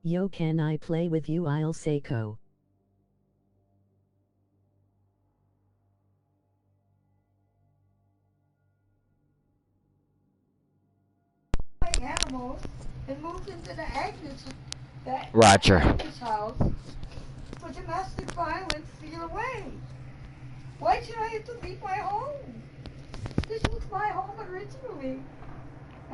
Yo, can I play with you? IlSaico. Animals and moved into the Agnes Roger. house for domestic violence steal away. Why should I have to leave my home? This was my home originally.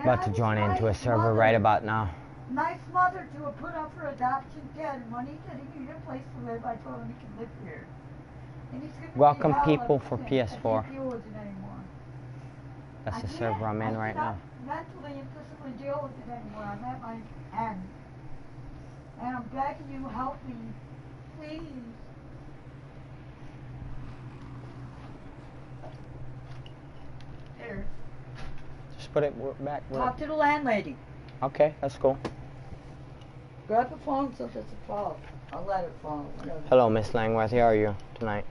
About to join into a server right about now. Nice mother to have put up for adoption kid, and when he said he needed a place to live, I told him he could live here. And he's gonna Welcome be people for PS4. I can't deal with it anymore. That's the server I'm in right now. Mentally and physically deal with it anymore. I'm at my end. And I'm begging you, help me. Please. There. Just put it back. Talk to the landlady. Okay, that's cool. Grab the phone so it doesn't fall. I'll let it fall. Whatever. Hello, Miss Langworth. How are you tonight?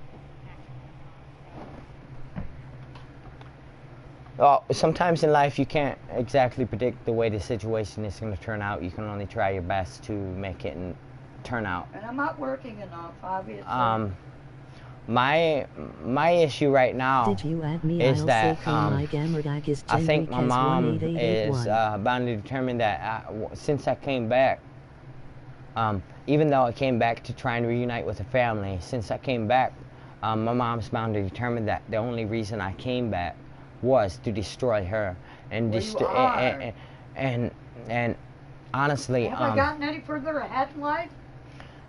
Well, sometimes in life you can't exactly predict the way the situation is going to turn out. You can only try your best to make it and turn out. And I'm not working enough, obviously. My issue right now is that I think my mom is bound to determine that since I came back, even though I came back to try and reunite with the family, since I came back, my mom's bound to determine that the only reason I came back was to destroy her and and honestly, have I gotten any further ahead in life?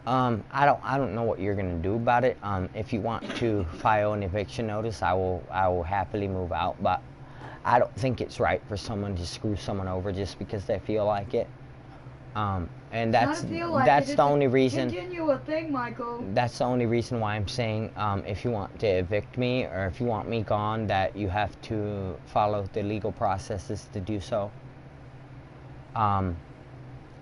I don't know what you're gonna do about it. If you want to file an eviction notice, I will happily move out. But I don't think it's right for someone to screw someone over just because they feel like it. And that's the only reason. Continue thing, Michael. That's the only reason why I'm saying if you want to evict me or if you want me gone, that you have to follow the legal processes to do so.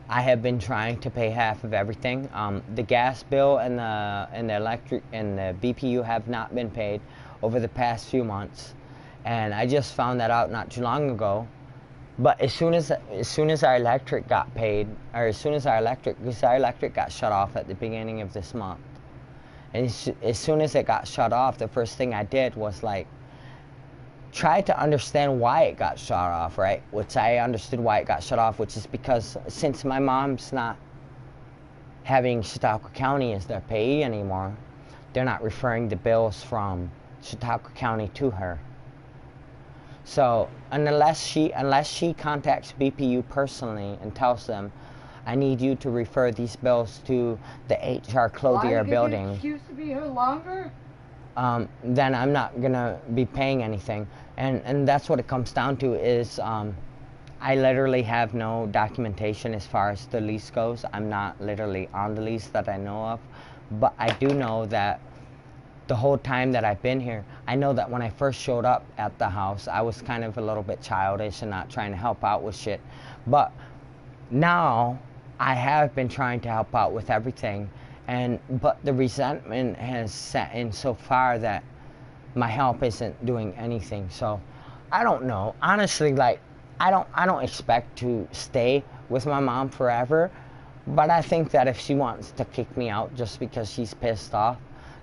I have been trying to pay half of everything. The gas bill and the electric and the BPU have not been paid over the past few months, and I just found that out not too long ago. But as soon as our electric got paid, or because our electric got shut off at the beginning of this month, and as soon as it got shut off, the first thing I did was like try to understand why it got shut off, right? Which I understood why it got shut off, which is because since my mom's not having Chautauqua County as their payee anymore, they're not referring the bills from Chautauqua County to her. So unless she contacts BPU personally and tells them, I need you to refer these bills to the HR Clothier building. Why used to be here longer? Then I'm not gonna be paying anything, and that's what it comes down to. Is I literally have no documentation as far as the lease goes. I'm not literally on the lease that I know of, but I do know that the whole time that I've been here, I know that when I first showed up at the house, I was kind of a little bit childish and not trying to help out with shit. But now I have been trying to help out with everything, but the resentment has set in so far that my help isn't doing anything. So I don't know. Honestly, like I don't expect to stay with my mom forever, but I think that if she wants to kick me out just because she's pissed off,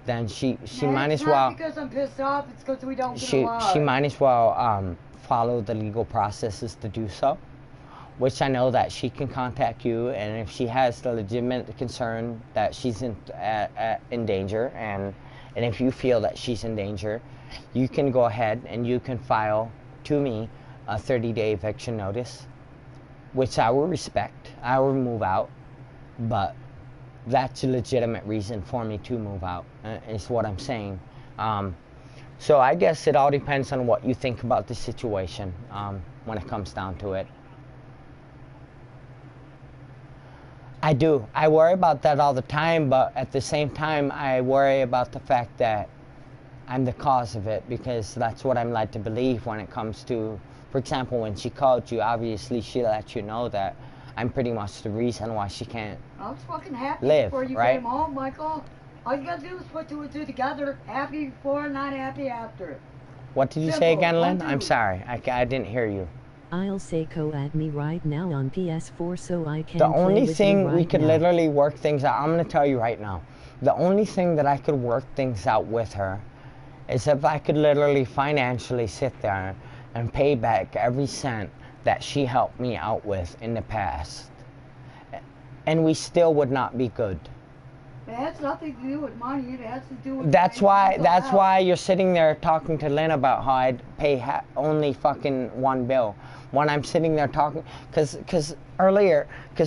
then she might as well. It's not because I'm pissed off. It's because we don't get along. She might as well follow the legal processes to do so, which I know that she can contact you, and if she has the legitimate concern that she's in danger, and if you feel that she's in danger, you can go ahead and you can file to me a 30-day eviction notice, which I will respect. I will move out, but that's a legitimate reason for me to move out, is what I'm saying. So I guess it all depends on what you think about the situation when it comes down to it. I do. I worry about that all the time, but at the same time, I worry about the fact that I'm the cause of it, because that's what I'm led to believe when it comes to, for example, when she called you, obviously she let you know that I'm pretty much the reason why she can't I was fucking happy live, before you right? came home, Michael. All you gotta do is put two and two together. Happy before, not happy after. What did you say again, Lynn? I'm sorry. I didn't hear you. Cpt.IlSaico at me right now on PS4 so I can The play only with thing you right we could now. literally work things out, I'm going to tell you right now, the only thing that I could work things out with her is if I could literally financially sit there and pay back every cent that she helped me out with in the past. And we still would not be good. It has nothing to do with money. It has to do with. That's why you're sitting there talking to Lynn about how I'd pay only fucking one bill. When I'm sitting there talking, because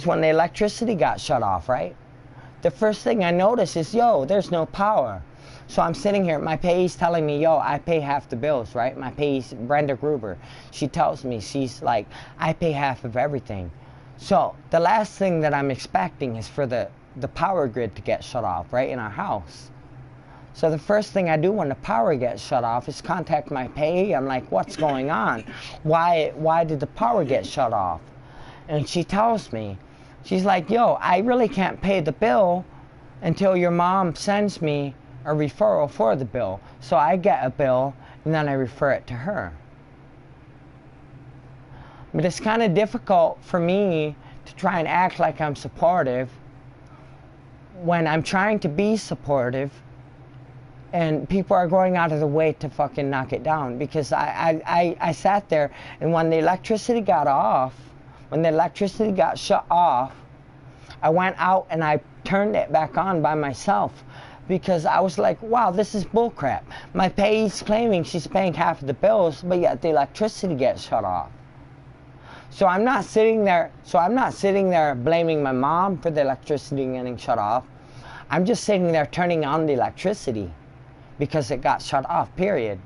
when the electricity got shut off, right? The first thing I notice is, yo, there's no power. So I'm sitting here, my payee's telling me, yo, I pay half the bills, right? My payee's Brenda Gruber. She tells me, she's like, I pay half of everything. So the last thing that I'm expecting is for the power grid to get shut off, right, in our house. So the first thing I do when the power gets shut off is contact my payee. I'm like, what's going on? Why did the power get shut off? And she tells me, she's like, yo, I really can't pay the bill until your mom sends me a referral for the bill. So I get a bill and then I refer it to her. But it's kind of difficult for me to try and act like I'm supportive when I'm trying to be supportive and people are going out of the way to fucking knock it down. Because I sat there, and when the electricity got off, when the electricity got shut off, I went out and I turned it back on by myself, because I was like, wow, this is bullcrap. My payee's claiming she's paying half of the bills, but yet the electricity gets shut off. So I'm not sitting there blaming my mom for the electricity getting shut off. I'm just sitting there turning on the electricity because it got shut off, period.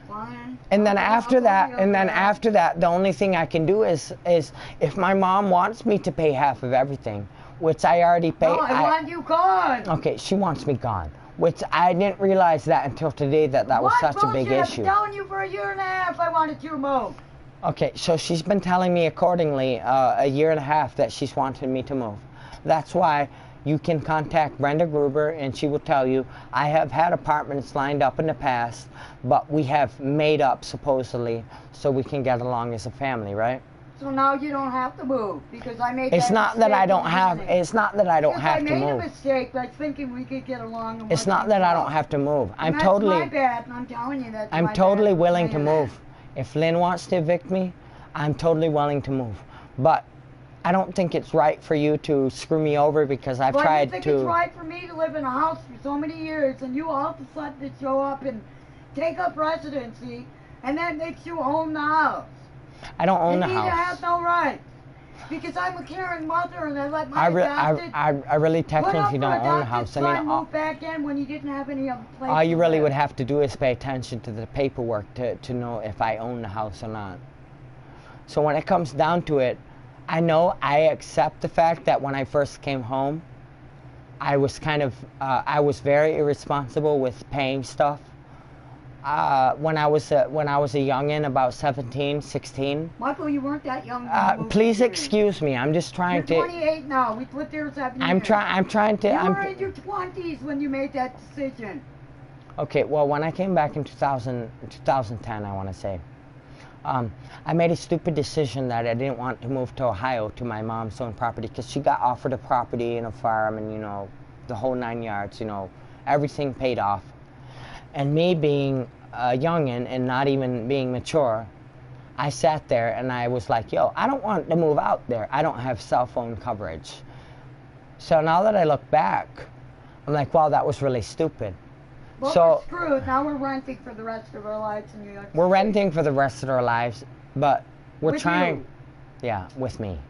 Fine. And then after that, the only thing I can do is if my mom wants me to pay half of everything, which I already pay. No, I want you gone. Okay, she wants me gone, which I didn't realize that until today, that was such a big issue. I've been telling you for a year and a half I wanted you to move. Okay, so she's been telling me accordingly a year and a half that she's wanted me to move. That's why you can contact Brenda Gruber and she will tell you, I have had apartments lined up in the past, but we have made up supposedly so we can get along as a family, right? So now you don't have to move because I made It's that not that I don't mistake have, it's not that I don't have to I made a move. mistake by thinking we could get along. And It's work not that things I don't out. have to move. I'm And totally, that's my bad, and I'm telling you that's I'm my totally bad for willing to saying move. that. If Lynn wants to evict me, I'm totally willing to move. But I don't think it's right for you to screw me over because I've tried But you think to. it's right for me to live in a house for so many years and you all of a sudden to show up and take up residency and that makes you own the house. I don't own the You have house. no rights. Because I'm a caring mother and I let my I adopted really put up technically for don't own the adopted house. I son mean, moved back in when he didn't have any other place all you to really live. would have to do is pay attention to the paperwork to know if I own the house or not. So when it comes down to it, I know I accept the fact that when I first came home, I was I was very irresponsible with paying stuff. When I was a youngin', about 17, 16. Michael, you weren't that young when you moved Please here. excuse me. I'm just trying You're to. 28 now. We've lived here 7 years. I'm trying to. You were in your 20s when you made that decision. Okay, well, when I came back in 2010, I want to say, I made a stupid decision that I didn't want to move to Ohio to my mom's own property because she got offered a property and a farm and, you know, the whole 9 yards, you know, everything paid off. And me being a youngin' and not even being mature, I sat there and I was like, yo, I don't want to move out there. I don't have cell phone coverage. So now that I look back, I'm like, wow, that was really stupid. Well, So- we're screwed. Now we're renting for the rest of our lives in New York We're City. renting for the rest of our lives, but we're With trying. you. Yeah, with me.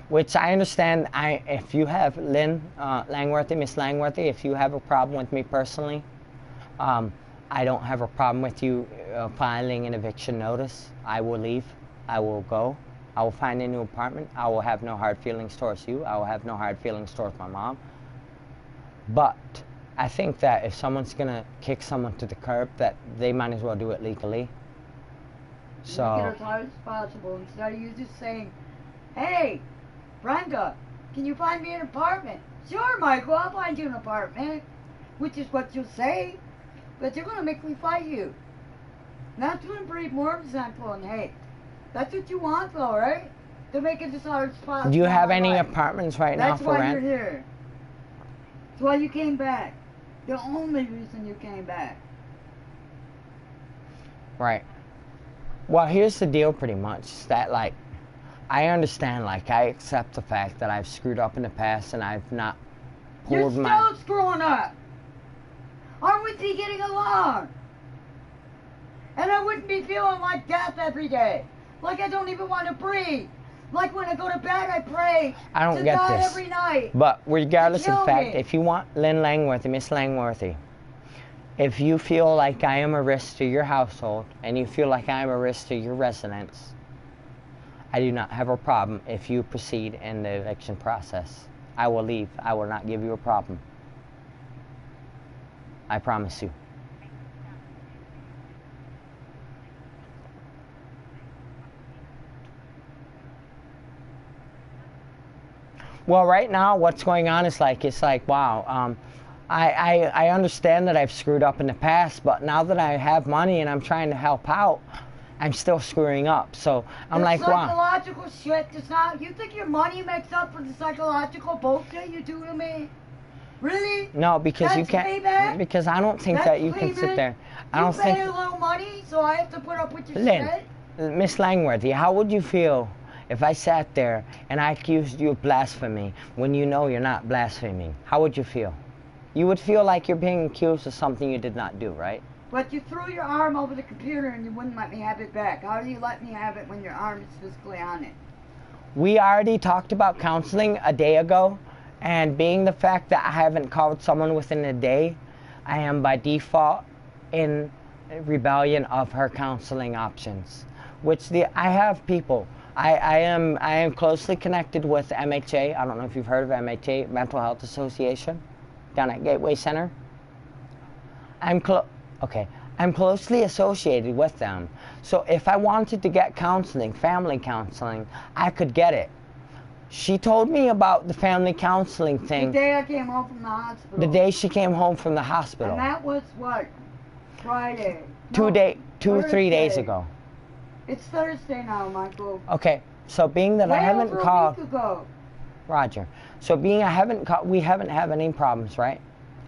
Which I understand. If you have Lynn Langworthy, Miss Langworthy, if you have a problem with me personally, I don't have a problem with you filing an eviction notice. I will leave. I will go. I will find a new apartment. I will have no hard feelings towards you. I will have no hard feelings towards my mom. But I think that if someone's gonna kick someone to the curb, that they might as well do it legally. Make it So as hard as possible instead of you just saying, hey, Brenda, can you find me an apartment? Sure, Michael, I'll find you an apartment. Which is what you'll say. But you're going to make me fight you. That's going to breed more resentful and hate. That's what you want, though, right? To make it as hard as possible. Do you have any life. apartments right now That's for why rent? you're here. That's why you came back. The only reason you came back. Right. Well, here's the deal pretty much. Is that, like, I understand, like, I accept the fact that I've screwed up in the past and I've not You're pulled still my... screwing up. Aren't we getting along? And I wouldn't be feeling like death every day. Like I don't even want to breathe. Like when I go to bed, I pray I don't to get God this. every night. But regardless of Kill the fact, me. if you want Lynn Langworthy, Miss Langworthy, if you feel like I am a risk to your household and you feel like I am a risk to your residence, I do not have a problem if you proceed in the eviction process. I will leave. I will not give you a problem. I promise you. Well, right now, what's going on is like, it's like, wow, I understand that I've screwed up in the past, but now that I have money and I'm trying to help out, I'm still screwing up. So I'm The like, wow. psychological shit does not. You think your money makes up for the psychological bullshit you do to me? Really? No, because That's you can't. payback? Because I don't think That's that you can sit payment? there. I You don't pay think. a little money, so I have to put up with your Lynn, shit? Miss Langworthy, how would you feel if I sat there and I accused you of blasphemy when you know you're not blaspheming? How would you feel? You would feel like you're being accused of something you did not do, right? But you threw your arm over the computer and you wouldn't let me have it back. How do you let me have it when your arm is physically on it? We already talked about counseling a day ago, and being the fact that I haven't called someone within a day, I am by default in rebellion of her counseling options. I have people. I am closely connected with MHA. I don't know if you've heard of MHA, Mental Health Association, down at Gateway Center. I'm closely associated with them. So if I wanted to get counseling, family counseling, I could get it. She told me about the family counseling thing The day I came home from the hospital. the day she came home from the hospital. And that was what? Friday. 3 days Thursday. ago. It's Thursday now, Michael. Okay, so being that Way I haven't over called... a week ago. Roger. So we haven't had any problems, right?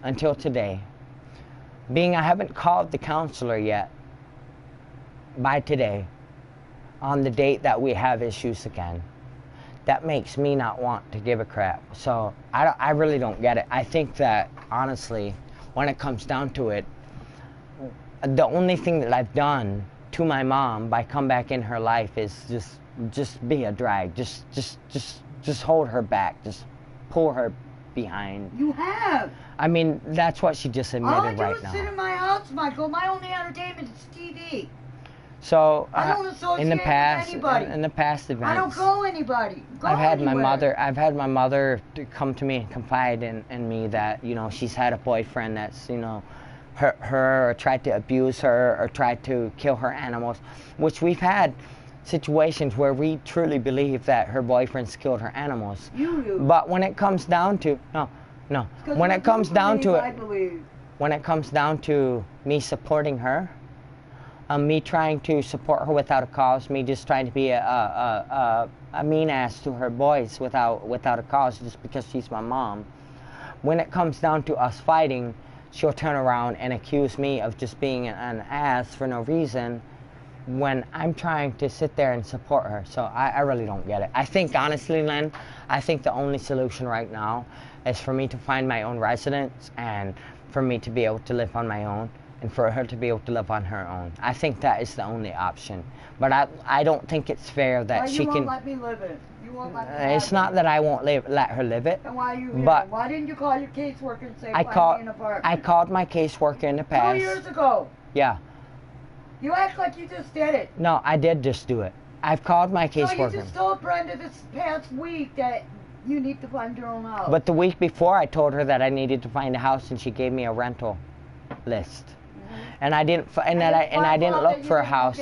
Until today. Being I haven't called the counselor yet by today on the date that we have issues again. That makes me not want to give a crap. So I really don't get it. I think that, honestly, when it comes down to it, the only thing that I've done to my mom by come back in her life is just be a drag. Just hold her back. Just pull her behind. You have. I mean, that's what she just All I admitted do right is now. sit in my house, Michael. My only entertainment is TV. So I don't associate in the with past, anybody. in the past events, I don't go anybody. I've had my mother to come to me and confide in me that, you know, she's had a boyfriend that's, you know, hurt her or tried to abuse her or tried to kill her animals, which we've had situations where we truly believe that her boyfriend's killed her animals. You do. But when it comes down to when it comes down to I it, believe. when it comes down to me supporting her, me trying to support her without a cause, me just trying to be a mean ass to her boys without a cause just because she's my mom. When it comes down to us fighting, she'll turn around and accuse me of just being an ass for no reason when I'm trying to sit there and support her. So I really don't get it. I think, honestly, Len, I think the only solution right now is for me to find my own residence and for me to be able to live on my own and for her to be able to live on her own. I think that is the only option. But I don't think it's fair that she You won't can... let me live it. You won't let me It's have not it. that I won't let her live it. Then why are you here? But Why didn't you call your caseworker and say, I find me an apartment? I called my caseworker in the 2 past. years ago. Yeah. You act like you just did it. No, I did just do it. I've called my No, you caseworker. just told Brenda this past week that you need to find your own house. But the week before, I told her that I needed to find a house, and she gave me a rental list. And I didn't, I didn't look for a house.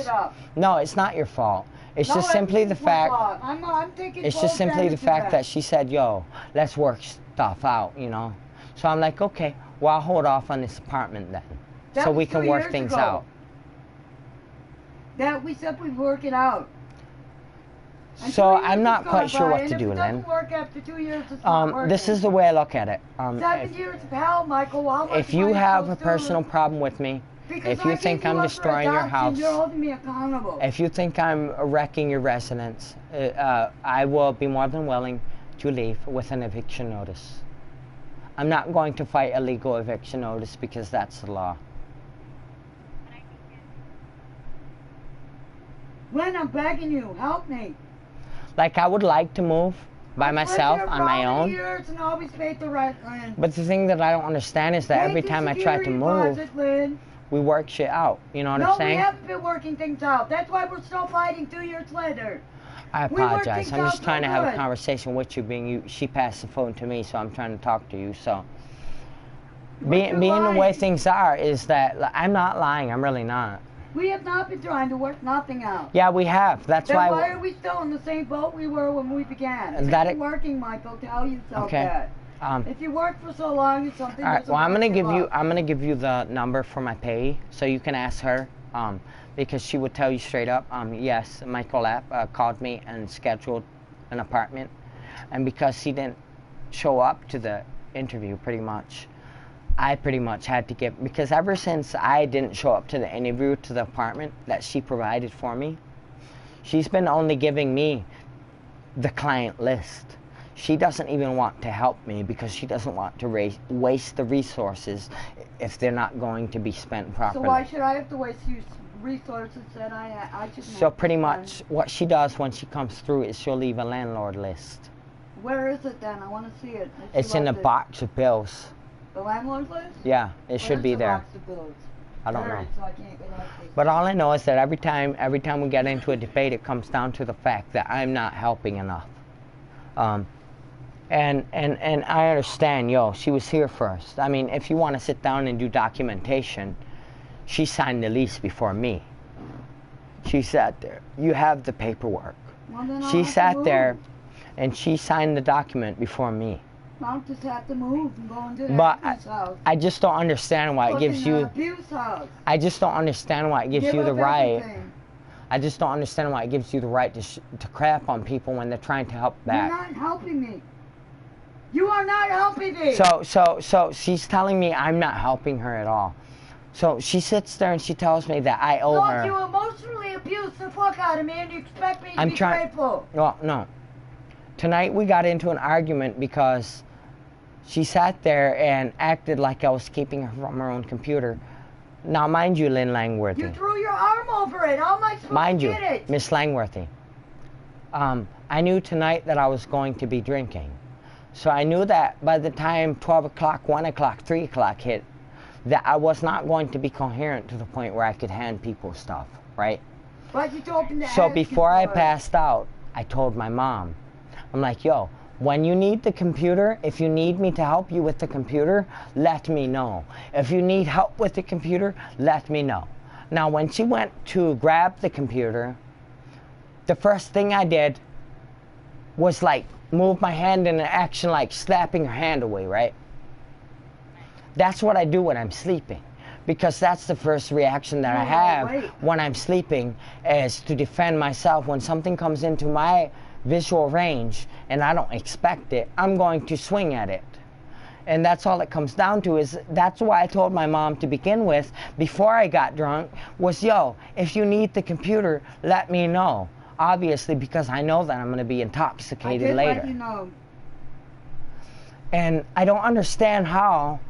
No, it's not your fault. It's just simply the fact. I'm taking It's just simply the fact that she said, "Yo, let's work stuff out," you know. So I'm like, okay, well, I'll hold off on this apartment then, so we can work things out. That we said we'd work it out. And So 2 years I'm not has quite gone sure by, what and to do, if it Lynn. doesn't work after 2 years, it's not working. This is the way I look at it. 7 years of hell, Michael. How much If am you I have a supposed to- personal problem with me, Because if you I think gave I'm you up for destroying your adoption, house, you're holding me accountable. if you think I'm wrecking your residence, I will be more than willing to leave with an eviction notice. I'm not going to fight a legal eviction notice because that's the law. Lynn, I'm begging you, help me. Like, I would like to move by myself I've lived on here for my how many own. years and always paid the rent, Lynn. But the thing that I don't understand is that Paid every the time I try to security move, deposit, Lynn. we work shit out. You know what No, I'm we saying? haven't been working things out. That's why we're still fighting 2 years later. I We work apologize. things I'm just out trying so to have a good. conversation with you. She passed the phone to me, so I'm trying to talk to you. So But being you're the way lying. things are is that I'm not lying. I'm really not. We have not been trying to work nothing out. Yeah, we have. That's Then why. why are we still in the same boat we were when we began? It That isn't working, Michael. Tell yourself Okay. that. Um, If you work for so long, it's something. all right. doesn't Well, I'm work, gonna give give you. up. I'm gonna give you the number for my payee, so you can ask her. Because she would tell you straight up. Yes, Michael App called me and scheduled an apartment, and because he didn't show up to the interview, I pretty much had to give, because ever since I didn't show up to the interview to the apartment that she provided for me, she's been only giving me the client list. She doesn't even want to help me because she doesn't want to waste the resources if they're not going to be spent So properly. why should I have to waste you resources that I shouldn't So have to pretty spend? much what she does when she comes through is she'll leave a landlord list. Where is it then? I want to see it. It's in a box of bills. The landlord list? Yeah, it should be there. Box of bills? I don't know. Buried, so I can't get access. But all I know is that every time we get into a debate, it comes down to the fact that I'm not helping enough. And I understand, she was here first. I mean, if you want to sit down and do documentation, she signed the lease before me. She sat there. You have the paperwork. Well, then I'll She have to sat move. there and she signed the document before me. I'll just have to move and go into the But abuse house. I just don't understand why it gives Fucking, you. abuse house. I just don't understand why it gives Give you the up right. everything. I just don't understand why it gives you the right to crap on people when they're trying to help You're back. not helping me. You are not helping me. So she's telling me I'm not helping her at all. So she sits there and she tells me that I owe Look, her. you emotionally abused the fuck out of me, and you expect me to I'm be trying. grateful. Well, no. Tonight we got into an argument because she sat there and acted like I was keeping her from her own computer. Now, mind you, Lynn Langworthy. You threw your arm over it. How am I supposed Mind to you, get it? Miss Langworthy. I knew tonight that I was going to be drinking. So I knew that by the time 12 o'clock, 1 o'clock, 3 o'clock hit, that I was not going to be coherent to the point where I could hand people stuff, right? But you told me to So ask you before I for it. passed out, I told my mom, I'm like, when you need the computer, if you need me to help you with the computer, let me know. If you need help with the computer, let me know. Now, when she went to grab the computer, the first thing I did was like move my hand in an action like slapping her hand away, right? That's what I do when I'm sleeping, because that's the first reaction that I have when I'm sleeping, is to defend myself. When something comes into my visual range and I don't expect it, I'm going to swing at it. And that's all it comes down to. Is that's why I told my mom to begin with, before I got drunk, was, if you need the computer, let me know. Obviously, because I know that I'm going to be intoxicated I did later. let you know. And I don't understand how,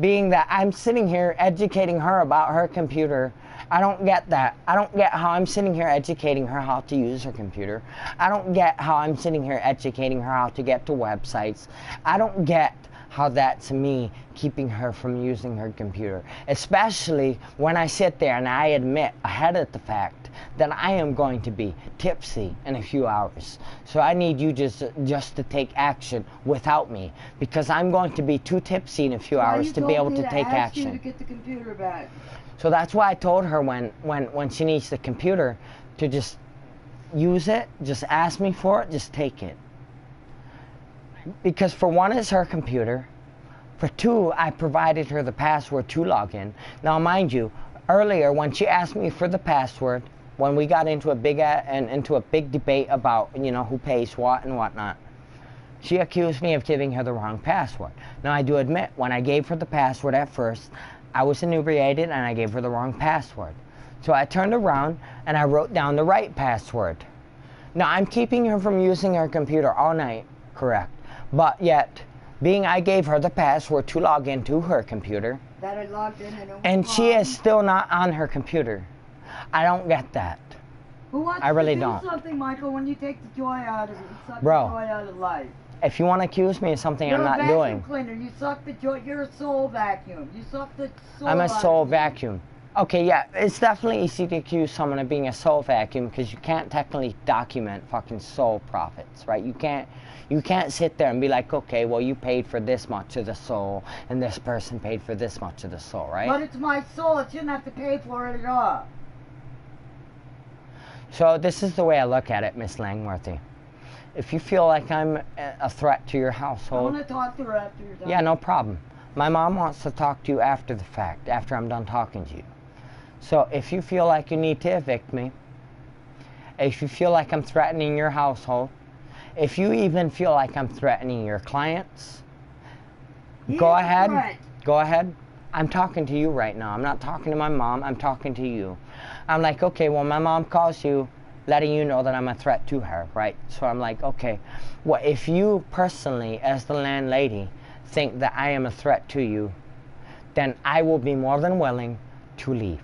being that I'm sitting here educating her about her computer, I don't get that. I don't get how I'm sitting here educating her how to use her computer. I don't get how I'm sitting here educating her how to get to websites. I don't get how that's me keeping her from using her computer. Especially when I sit there and I admit ahead of the fact that I am going to be tipsy in a few hours. So I need you just to take action without me, because I'm going to be too tipsy in a few hours to be able to take action. You to get the computer back. So that's why I told her when she needs the computer to just use it, just ask me for it, just take it. Because for one, it's her computer. For two, I provided her the password to log in. Now, mind you, earlier when she asked me for the password, when we got into a big debate about, you know, who pays what and whatnot, she accused me of giving her the wrong password. Now, I do admit, when I gave her the password at first, I was inebriated and I gave her the wrong password. So I turned around and I wrote down the right password. Now, I'm keeping her from using her computer all night, correct? But yet, being I gave her the password to log into her computer, that I logged in and she is still not on her computer. I don't get that. Who wants I really to do don't. something, Michael, when you take the joy out of it? You suck Bro, the joy out of life. If you want to accuse me of something You're I'm not a doing. vacuum cleaner. You suck the joy. You're a soul vacuum. You suck the soul I'm a out soul of me. vacuum. Okay, yeah, it's definitely easy to accuse someone of being a soul vacuum because you can't technically document fucking soul profits, right? You can't sit there and be like, okay, well, you paid for this much of the soul and this person paid for this much of the soul, right? But it's my soul. It shouldn't have to pay for it at all. So this is the way I look at it, Miss Langworthy. If you feel like I'm a threat to your household... I want to talk to her after you're done. Yeah, no problem. My mom wants to talk to you after the fact, after I'm done talking to you. So if you feel like you need to evict me, if you feel like I'm threatening your household, if you even feel like I'm threatening your clients, go ahead. Go ahead. I'm talking to you right now. I'm not talking to my mom. I'm talking to you. I'm like, okay, well, my mom calls you, letting you know that I'm a threat to her, right? So I'm like, okay, well, if you personally, as the landlady, think that I am a threat to you, then I will be more than willing to leave.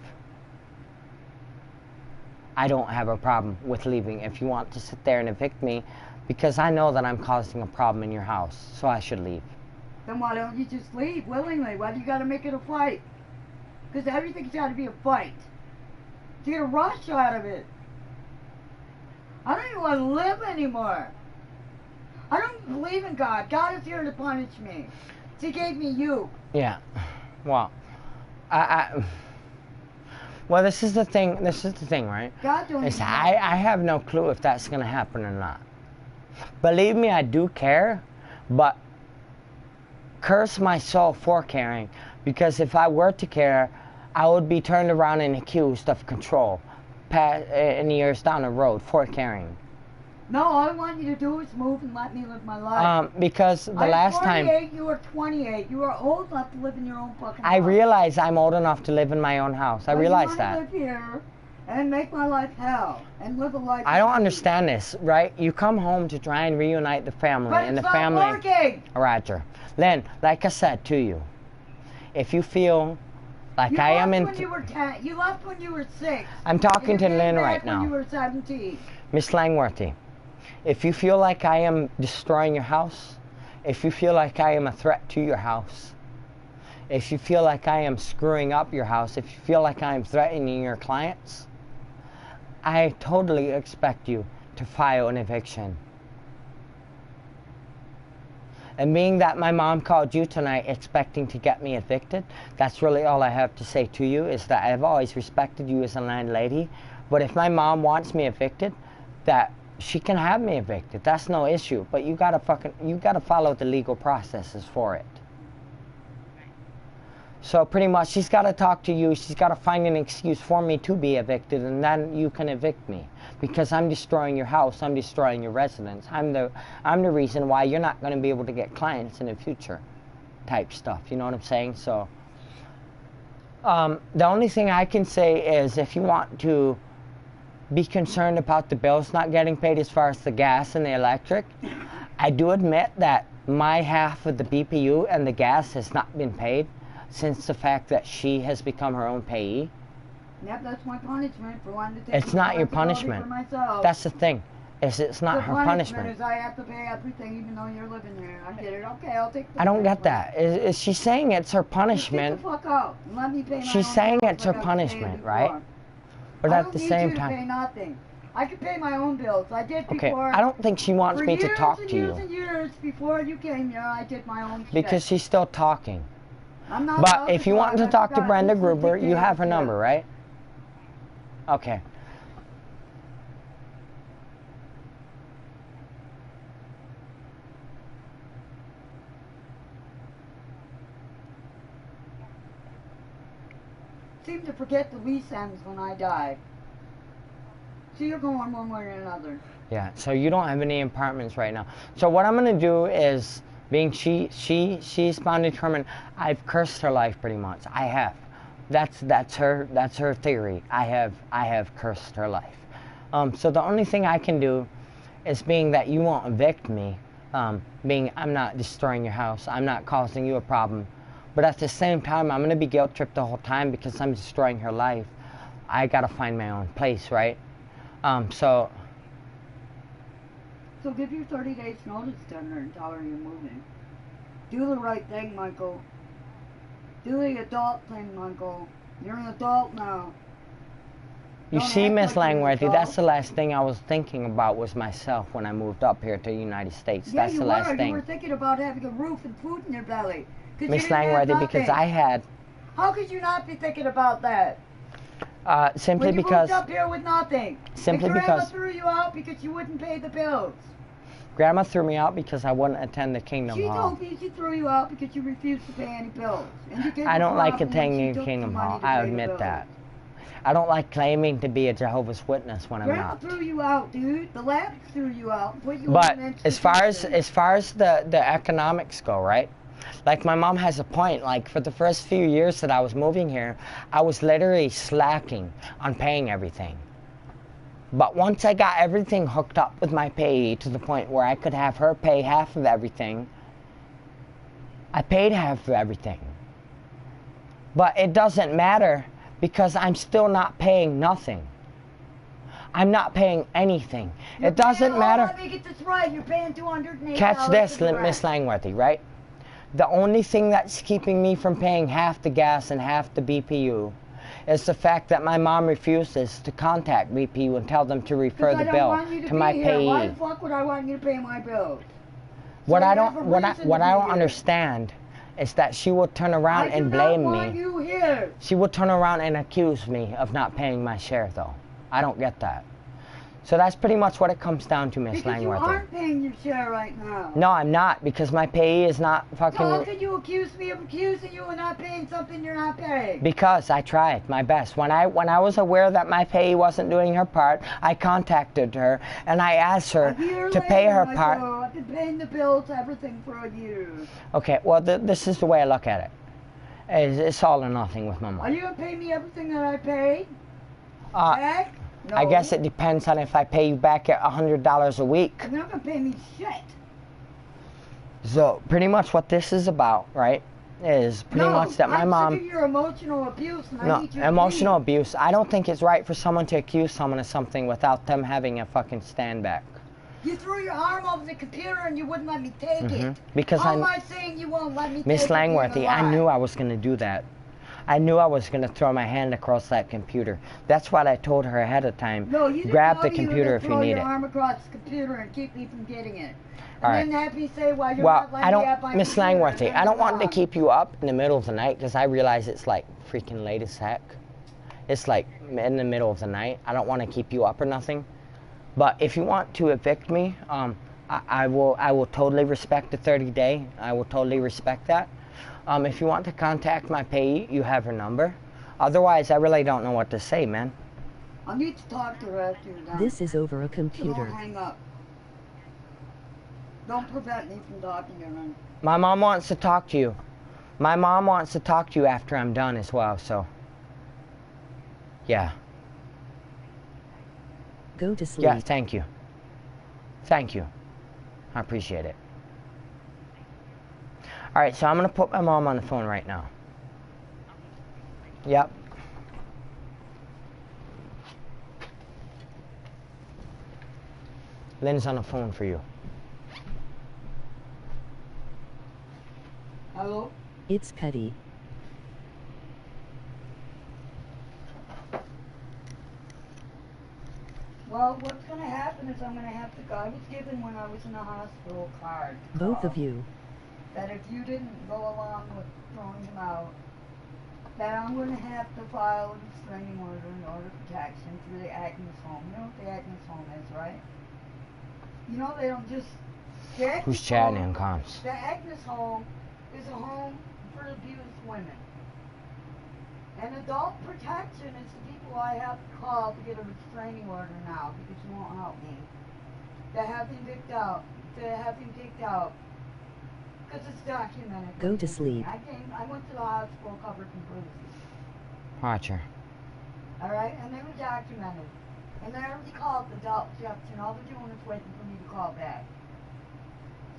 I don't have a problem with leaving if you want to sit there and evict me, because I know that I'm causing a problem in your house, so I should leave. Then why don't you just leave willingly? Why do you got to make it a fight? Because everything's got to be a fight. To get a rush out of it. I don't even want to live anymore. I don't believe in God. God is here to punish me. He gave me you. Yeah. Well, well, this is the thing. This is the thing, right? God don't even know. I have no clue if that's going to happen or not. Believe me, I do care, but curse my soul for caring, because if I were to care, I would be turned around and accused of control in years down the road for caring. No, all I want you to do is move and let me live my life. Because the last time... I'm 48, you are 28. You are old enough to live in your own fucking house. I realize I'm old enough to live in my own house. I realize that. I live here and make my life hell and live a life... I don't understand this, right? You come home to try and reunite the family, but and it's the family... not working! Roger. Len, like I said to you, if you feel like I am in... You left when you were 6. I'm talking to Lynn right now. When you were 17. Miss Langworthy, if you feel like I am destroying your house, if you feel like I am a threat to your house, if you feel like I am screwing up your house, if you feel like I am threatening your clients, I totally expect you to file an eviction. And being that my mom called you tonight expecting to get me evicted, that's really all I have to say to you, is that I've always respected you as a landlady. But if my mom wants me evicted, that she can have me evicted. That's no issue. But you gotta follow the legal processes for it. So pretty much she's gotta talk to you, she's gotta find an excuse for me to be evicted, and then you can evict me. Because I'm destroying your house, I'm destroying your residence. I'm the reason why you're not gonna be able to get clients in the future. Type stuff, you know what I'm saying? So the only thing I can say is, if you want to be concerned about the bills not getting paid as far as the gas and the electric, I do admit that my half of the BPU and the gas has not been paid since the fact that she has become her own payee. Yep, that's my punishment for wanting to take It's not your punishment. for myself. That's the thing. It's not her punishment. Is I have to pay everything even though you're living here. I get it. Okay, I'll take the I don't get punishment. that. Is she saying it's her punishment? Just get the fuck out and let me pay my She's own saying bills it's her like I was punishment, paying right? before. But at the same I don't need you to pay nothing. I can pay my own bills. I did Okay, before. I don't think she wants me to talk to you. For years and years before you came here, I did my own shit. Because she's still talking. I'm not But if you want to talk to Brenda Gruber, you have her number, right? Okay. Seem to forget the lease ends when I die. So you're going one way or another. Yeah, so you don't have any apartments right now. So what I'm gonna do is, being she's bound and determined, I've cursed her life pretty much. I have. That's her theory. I have cursed her life. So the only thing I can do is, being that you won't evict me, being I'm not destroying your house, I'm not causing you a problem, but at the same time I'm gonna be guilt tripped the whole time because I'm destroying her life. I gotta find my own place, right? So give your 30 days notice to her and tell her you're moving. Do the right thing, Michael. Do the adult thing, Michael. You're an adult now. you Don't see, act Miss like you're an Langworthy, adult. that's the last thing I was thinking about was myself when I moved up here to the United States. Yeah, That's you the last were. thing. You were thinking about having a roof and food in your belly. 'Cause you Miss didn't have Langworthy, because nothing. I had, How could you not be thinking about that? simply When you because, moved up here with nothing. Simply and Grandma because- threw you out because you wouldn't pay the bills. Grandma threw me out because I wouldn't attend the Kingdom She Hall. told me she threw you out because you refused to pay any bills. And you gave I her don't like problem when she attending took Kingdom the money Hall. to I pay the admit bills. that. I don't like claiming to be a Jehovah's Witness when I'm Grandma not. threw you out, dude. The lab threw you out and put you But in an as far as institution. the economics go, right? Like, my mom has a point. Like, for the first few years that I was moving here, I was literally slacking on paying everything. But once I got everything hooked up with my payee to the point where I could have her pay half of everything, I paid half of everything. But it doesn't matter because I'm still not paying nothing. I'm not paying anything. You're It doesn't paying, matter. let me get this right. You're paying $208. Catch this, for the Miss rent. Langworthy, right? The only thing that's keeping me from paying half the gas and half the BPU is the fact that my mom refuses to contact BPU and tell them to refer 'Cause the I bill don't want you to my be here. Why payee. the fuck would I want you to pay my bills? What So I you have a don't reason to what I be don't here. understand is that she will turn around I and do blame not want me. you here. She will turn around and accuse me of not paying my share, though. I don't get that. So that's pretty much what it comes down to, Miss Because you Langworthy. aren't paying your share right now. No, I'm not, because my payee is not So how fucking... could you accuse me of accusing you of not paying something you're not paying? Because I tried my best. When I was aware that my payee wasn't doing her part, I contacted her and I asked her A year to pay later, her I part. go, I've been paying the bills, everything for a year. Okay, well, this is the way I look at it. It's all or nothing with my Are mom. you going to pay me everything that I paid? Uh, Back? No. I guess it depends on if I pay you back at $100 a week. You're not going to pay me shit. So pretty much what this is about, right, is pretty much that my I'm mom... sick of your emotional abuse and I No, need you emotional to leave. abuse. I don't think it's right for someone to accuse someone of something without them having a fucking stand back. You threw your arm over the computer and you wouldn't let me take it. Because How I'm... am I saying you won't let me Miss take it being Langworthy, I alive? knew I was going to do that. I knew I was going to throw my hand across that computer. That's what I told her ahead of time. No, you didn't Grab tell the me you were computer gonna if you throw need your it. arm across the computer and keep me from getting it. And All then right. have me say, well, you're Well, not letting I me have my don't, Miss computer, Langworthy, and I don't you're want to wrong. keep you up in the middle of the night because I realize it's like freaking late as heck. It's like in the middle of the night. I don't want to keep you up or nothing. But if you want to evict me, I will totally respect the 30-day. I will totally respect that. If you want to contact my payee, you have her number. Otherwise, I really don't know what to say, man. I need to talk to her after you're done. This is over a So computer. don't hang up. Don't prevent me from talking to her. My mom wants to talk to you. My mom wants to talk to you after I'm done as well, so. Yeah. Go to sleep. Yeah, thank you. Thank you. I appreciate it. Alright, so I'm going to put my mom on the phone right now. Yep. Lynn's on the phone for you. Hello? It's petty. Well, what's going to happen is I'm going to have to go. I was given when I was in the hospital card. Both of you. That if you didn't go along with throwing him out, that I'm going to have to file a restraining order and order protection through the Agnes home. You know what the Agnes home is, right? You know they don't just... the Agnes Who's chatting home- in comms? The Agnes home is a home for abused women. And adult protection is the people I have to call to get a restraining order now because you won't help me. To have him kicked out. Because it's documented. Go to sleep. I went to the hospital covered in bruises. Roger. Alright, and they were documented. And they already called the adult protection. All they're doing is waiting for me to call back.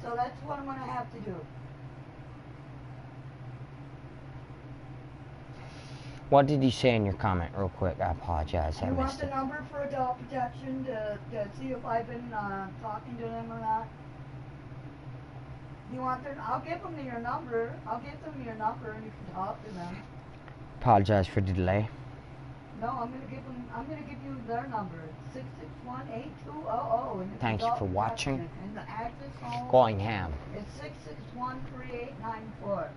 So that's what I'm going to have to do. What did you say in your comment, real quick? I apologize. I You want missed the it. number for adult protection to see if I've been talking to them or not? You want their? I'll give them your number. I'll give them your number and you can talk to them. Apologize for the delay. No, I'm gonna give you their number. 661-8200. And it's Thank you adult for watching. protection. And the address home Going ham. is 661-3894.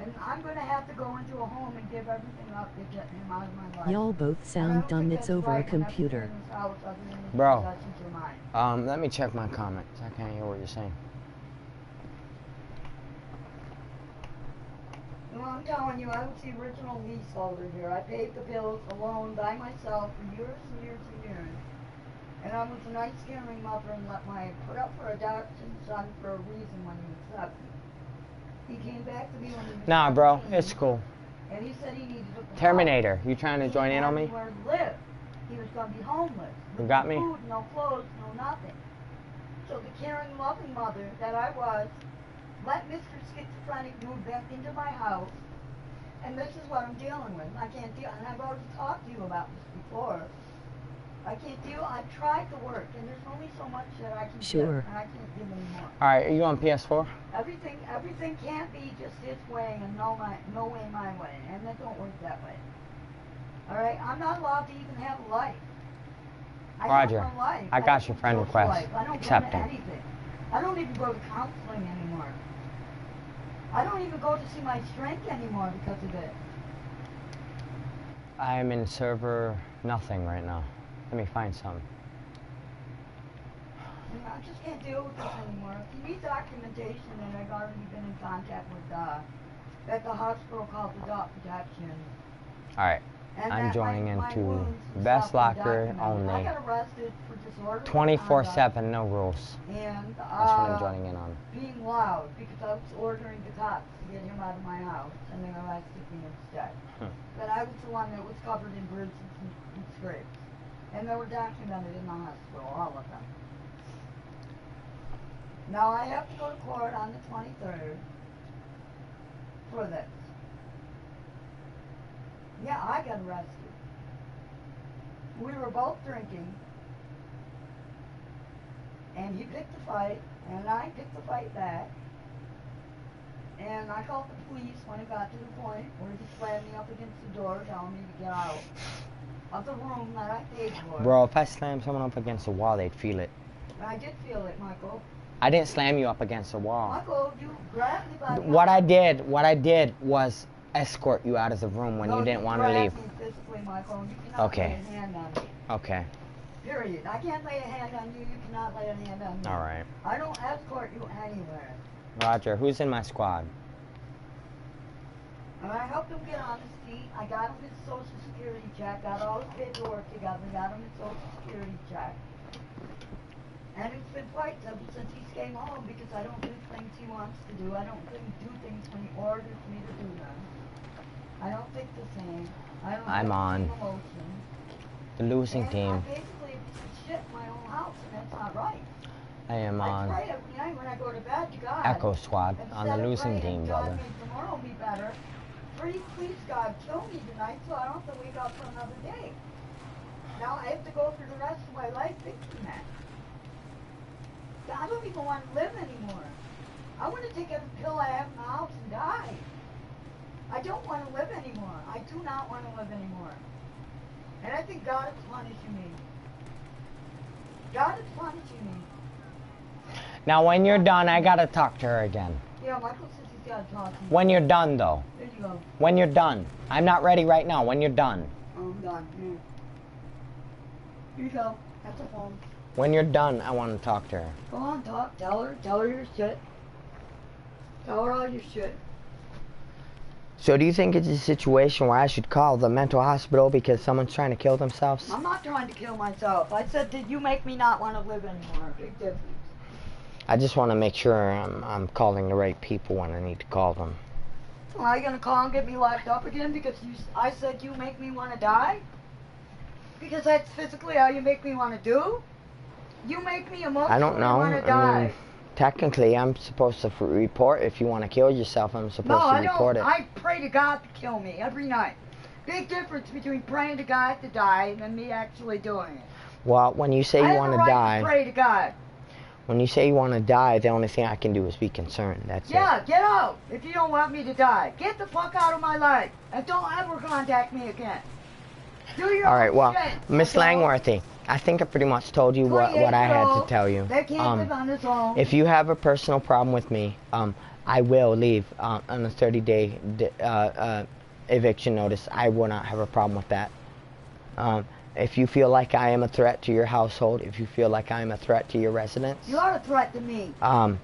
And I'm gonna have to go into a home and give everything up to get him out of my life. Y'all both And I sound don't dumb. think It's that's over a right when everything computer. in this house other than his Bro. possessions are mine. Let me check my comments. I can't hear what you're saying. Well, I'm telling you, I was the original leaseholder here. I paid the bills alone by myself for years and years and years. And I was a nice caring mother and put up for adoption son for a reason when he accepted me. He came back to me when he was Nah, bro. 17, It's cool. and he said he needed a Terminator. You trying to He join in on didn't me? have anywhere to live. He was going to be homeless. You With got no me? food, no clothes, no nothing. So the caring, loving mother that I was let Mr. Schizophrenic move back into my house. And this is what I'm dealing with. I can't deal, and I've already talked to you about this before. I can't deal, I've tried to work, and there's only so much that I can Sure. give, and I can't give anymore. Alright, are you on PS4? Everything can't be just his way and no way my way, and that don't work that way. Alright, I'm not allowed to even have a life. I Roger. have no life. I got have your no friend social request. life. I don't Accept go to him. anything. I don't even go to counseling anymore. I don't even go to see my strength anymore because of it. I am in server nothing right now. Let me find some. I just can't deal with this anymore. If you need documentation, and I've already been in contact with at the hospital called the Adult Protection. Alright. And I'm that joining my into wounds and Best stuff were Locker documented. only. I got arrested for disorderly 24/7, no rules. conduct and That's what I'm joining in on. being loud because I was ordering the cops to get him out of my house, and they arrested me instead. But I was the one that was covered in bruises and scrapes, and they were documented in the hospital, all of them. Now I have to go to court on the 23rd for this. Yeah, I got arrested. We were both drinking, and he picked the fight, and I picked the fight back. And I called the police when it got to the point where he slammed me up against the door telling me to get out of the room that I paid for. Bro, if I slam someone up against the wall, they'd feel it. And I did feel it, Michael. I didn't slam you up against the wall. Michael, you grabbed me by the What arm. I did was escort you out of the room when No, you didn't want to leave. You grabbed me physically, Michael, and you cannot Okay. lay a hand on me. Okay. Period. I can't lay a hand on you, you cannot lay a hand on me. Alright. I don't escort you anywhere. Roger, who's in my squad? And I helped him get on his feet. I got him his social security check, got all his paperwork together, got him his social security check. And it's been fights ever since he came home because I don't do things he wants to do. I don't do things when he orders me to do them. I don't think the same. I don't I'm have on. the same emotion. The losing And team. I basically shit in my own house, and that's not right. I am I on pray every night when I go to bed to God. Echo Squad on the Instead of losing praying, team, God, brother. may tomorrow be better. Please, God, kill me tonight so I don't have to wake up for another day. Now I have to go through the rest of my life thinking that. I don't even want to live anymore. I want to take every pill I have in the house and die. I don't want to live anymore. I do not want to live anymore. And I think God is punishing me. God is punishing me. Now, when you're done, I gotta talk to her again. Yeah, Michael says he's got to talk to me. When you're done, though. There you go. When you're done. I'm not ready right now. When you're done. I'm done. Here. Here you go. That's a phone. When you're done, I want to talk to her. Go on, talk. Tell her your shit. Tell her all your shit. So do you think it's a situation where I should call the mental hospital because someone's trying to kill themselves? I'm not trying to kill myself. I said that you make me not want to live anymore. Big difference. I just want to make sure I'm calling the right people when I need to call them. Well, are you going to call and get me locked up again because I said you make me want to die? Because that's physically how you make me want to do? You make me emotionally I don't know. want to die. I mean, technically, I'm supposed to report if you want to kill yourself. I'm supposed to report it. I pray to God to kill me every night. Big difference between praying to God to die and me actually doing it. Well, when you say you want to die, to pray to God. When you say you want to die, the only thing I can do is be concerned. That's it. Yeah, get out if you don't want me to die. Get the fuck out of my life and don't ever contact me again. Do your All right, well, shit, Miss Langworthy, I think I pretty much told you what I had to tell you. They can't live on his own. If you have a personal problem with me, I will leave on a 30-day eviction notice. I will not have a problem with that. If you feel like I am a threat to your household, if you feel like I am a threat to your residence... You are a threat to me. I'm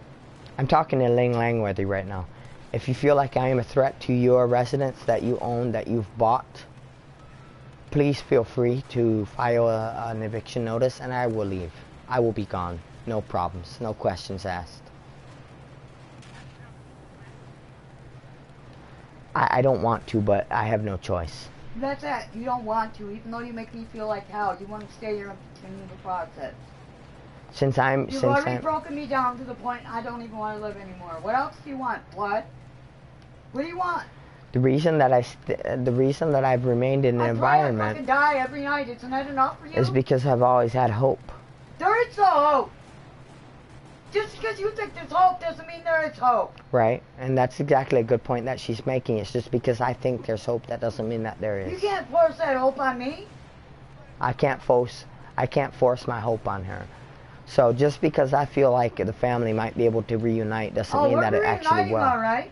talking to Ling Langworthy right now. If you feel like I am a threat to your residence that you own, that you've bought, please feel free to file an eviction notice and I will leave. I will be gone. No problems. No questions asked. I don't want to, but I have no choice. That's it. You don't want to, even though you make me feel like hell. You want to stay here and continue the process. You've already broken me down to the point I don't even want to live anymore. What else do you want? Blood? What do you want? The reason that I've remained in the environment I fucking die every night. Isn't that enough for you? Is because I've always had hope. There is no hope. Just because you think there's hope doesn't mean there is hope. Right, and that's exactly a good point that she's making. It's just because I think there's hope, that doesn't mean that there is. You can't force that hope on me. I can't force my hope on her. So just because I feel like the family might be able to reunite doesn't mean that it actually will. All right.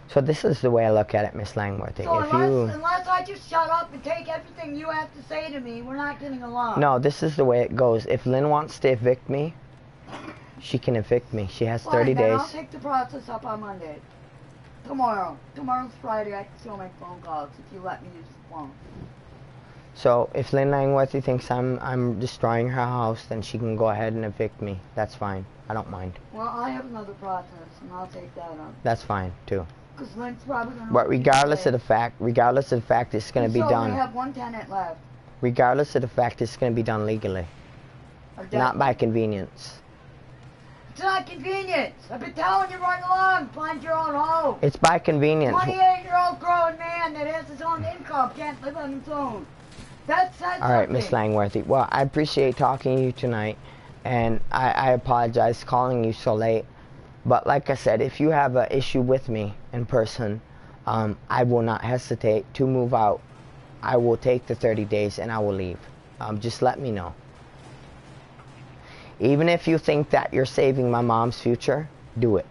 So this is the way I look at it, Miss Langworthy. So unless I just shut up and take everything you have to say to me, we're not getting along. No, this is the way it goes. If Lynn wants to evict me, she can evict me. She has 30 days. I'll take the process up on Monday. Tomorrow. Tomorrow's Friday. I can still make phone calls if you let me use the phone. So if Lynn Langworthy thinks I'm destroying her house, then she can go ahead and evict me. That's fine. I don't mind. Well, I have another process, and I'll take that up. That's fine too. Because Lynn's probably going to. But regardless of the fact, it's going to be done. We have one tenant left. Regardless of the fact, it's going to be done legally, not by convenience. It's not convenience. I've been telling you right along, find your own home. It's by convenience. 28-year-old grown man that has his own income can't live on his own. That's all right, Miss Langworthy. Well, I appreciate talking to you tonight, and I apologize calling you so late. But like I said, if you have an issue with me in person, I will not hesitate to move out. I will take the 30 days and I will leave. Just let me know. Even if you think that you're saving my mom's future, do it.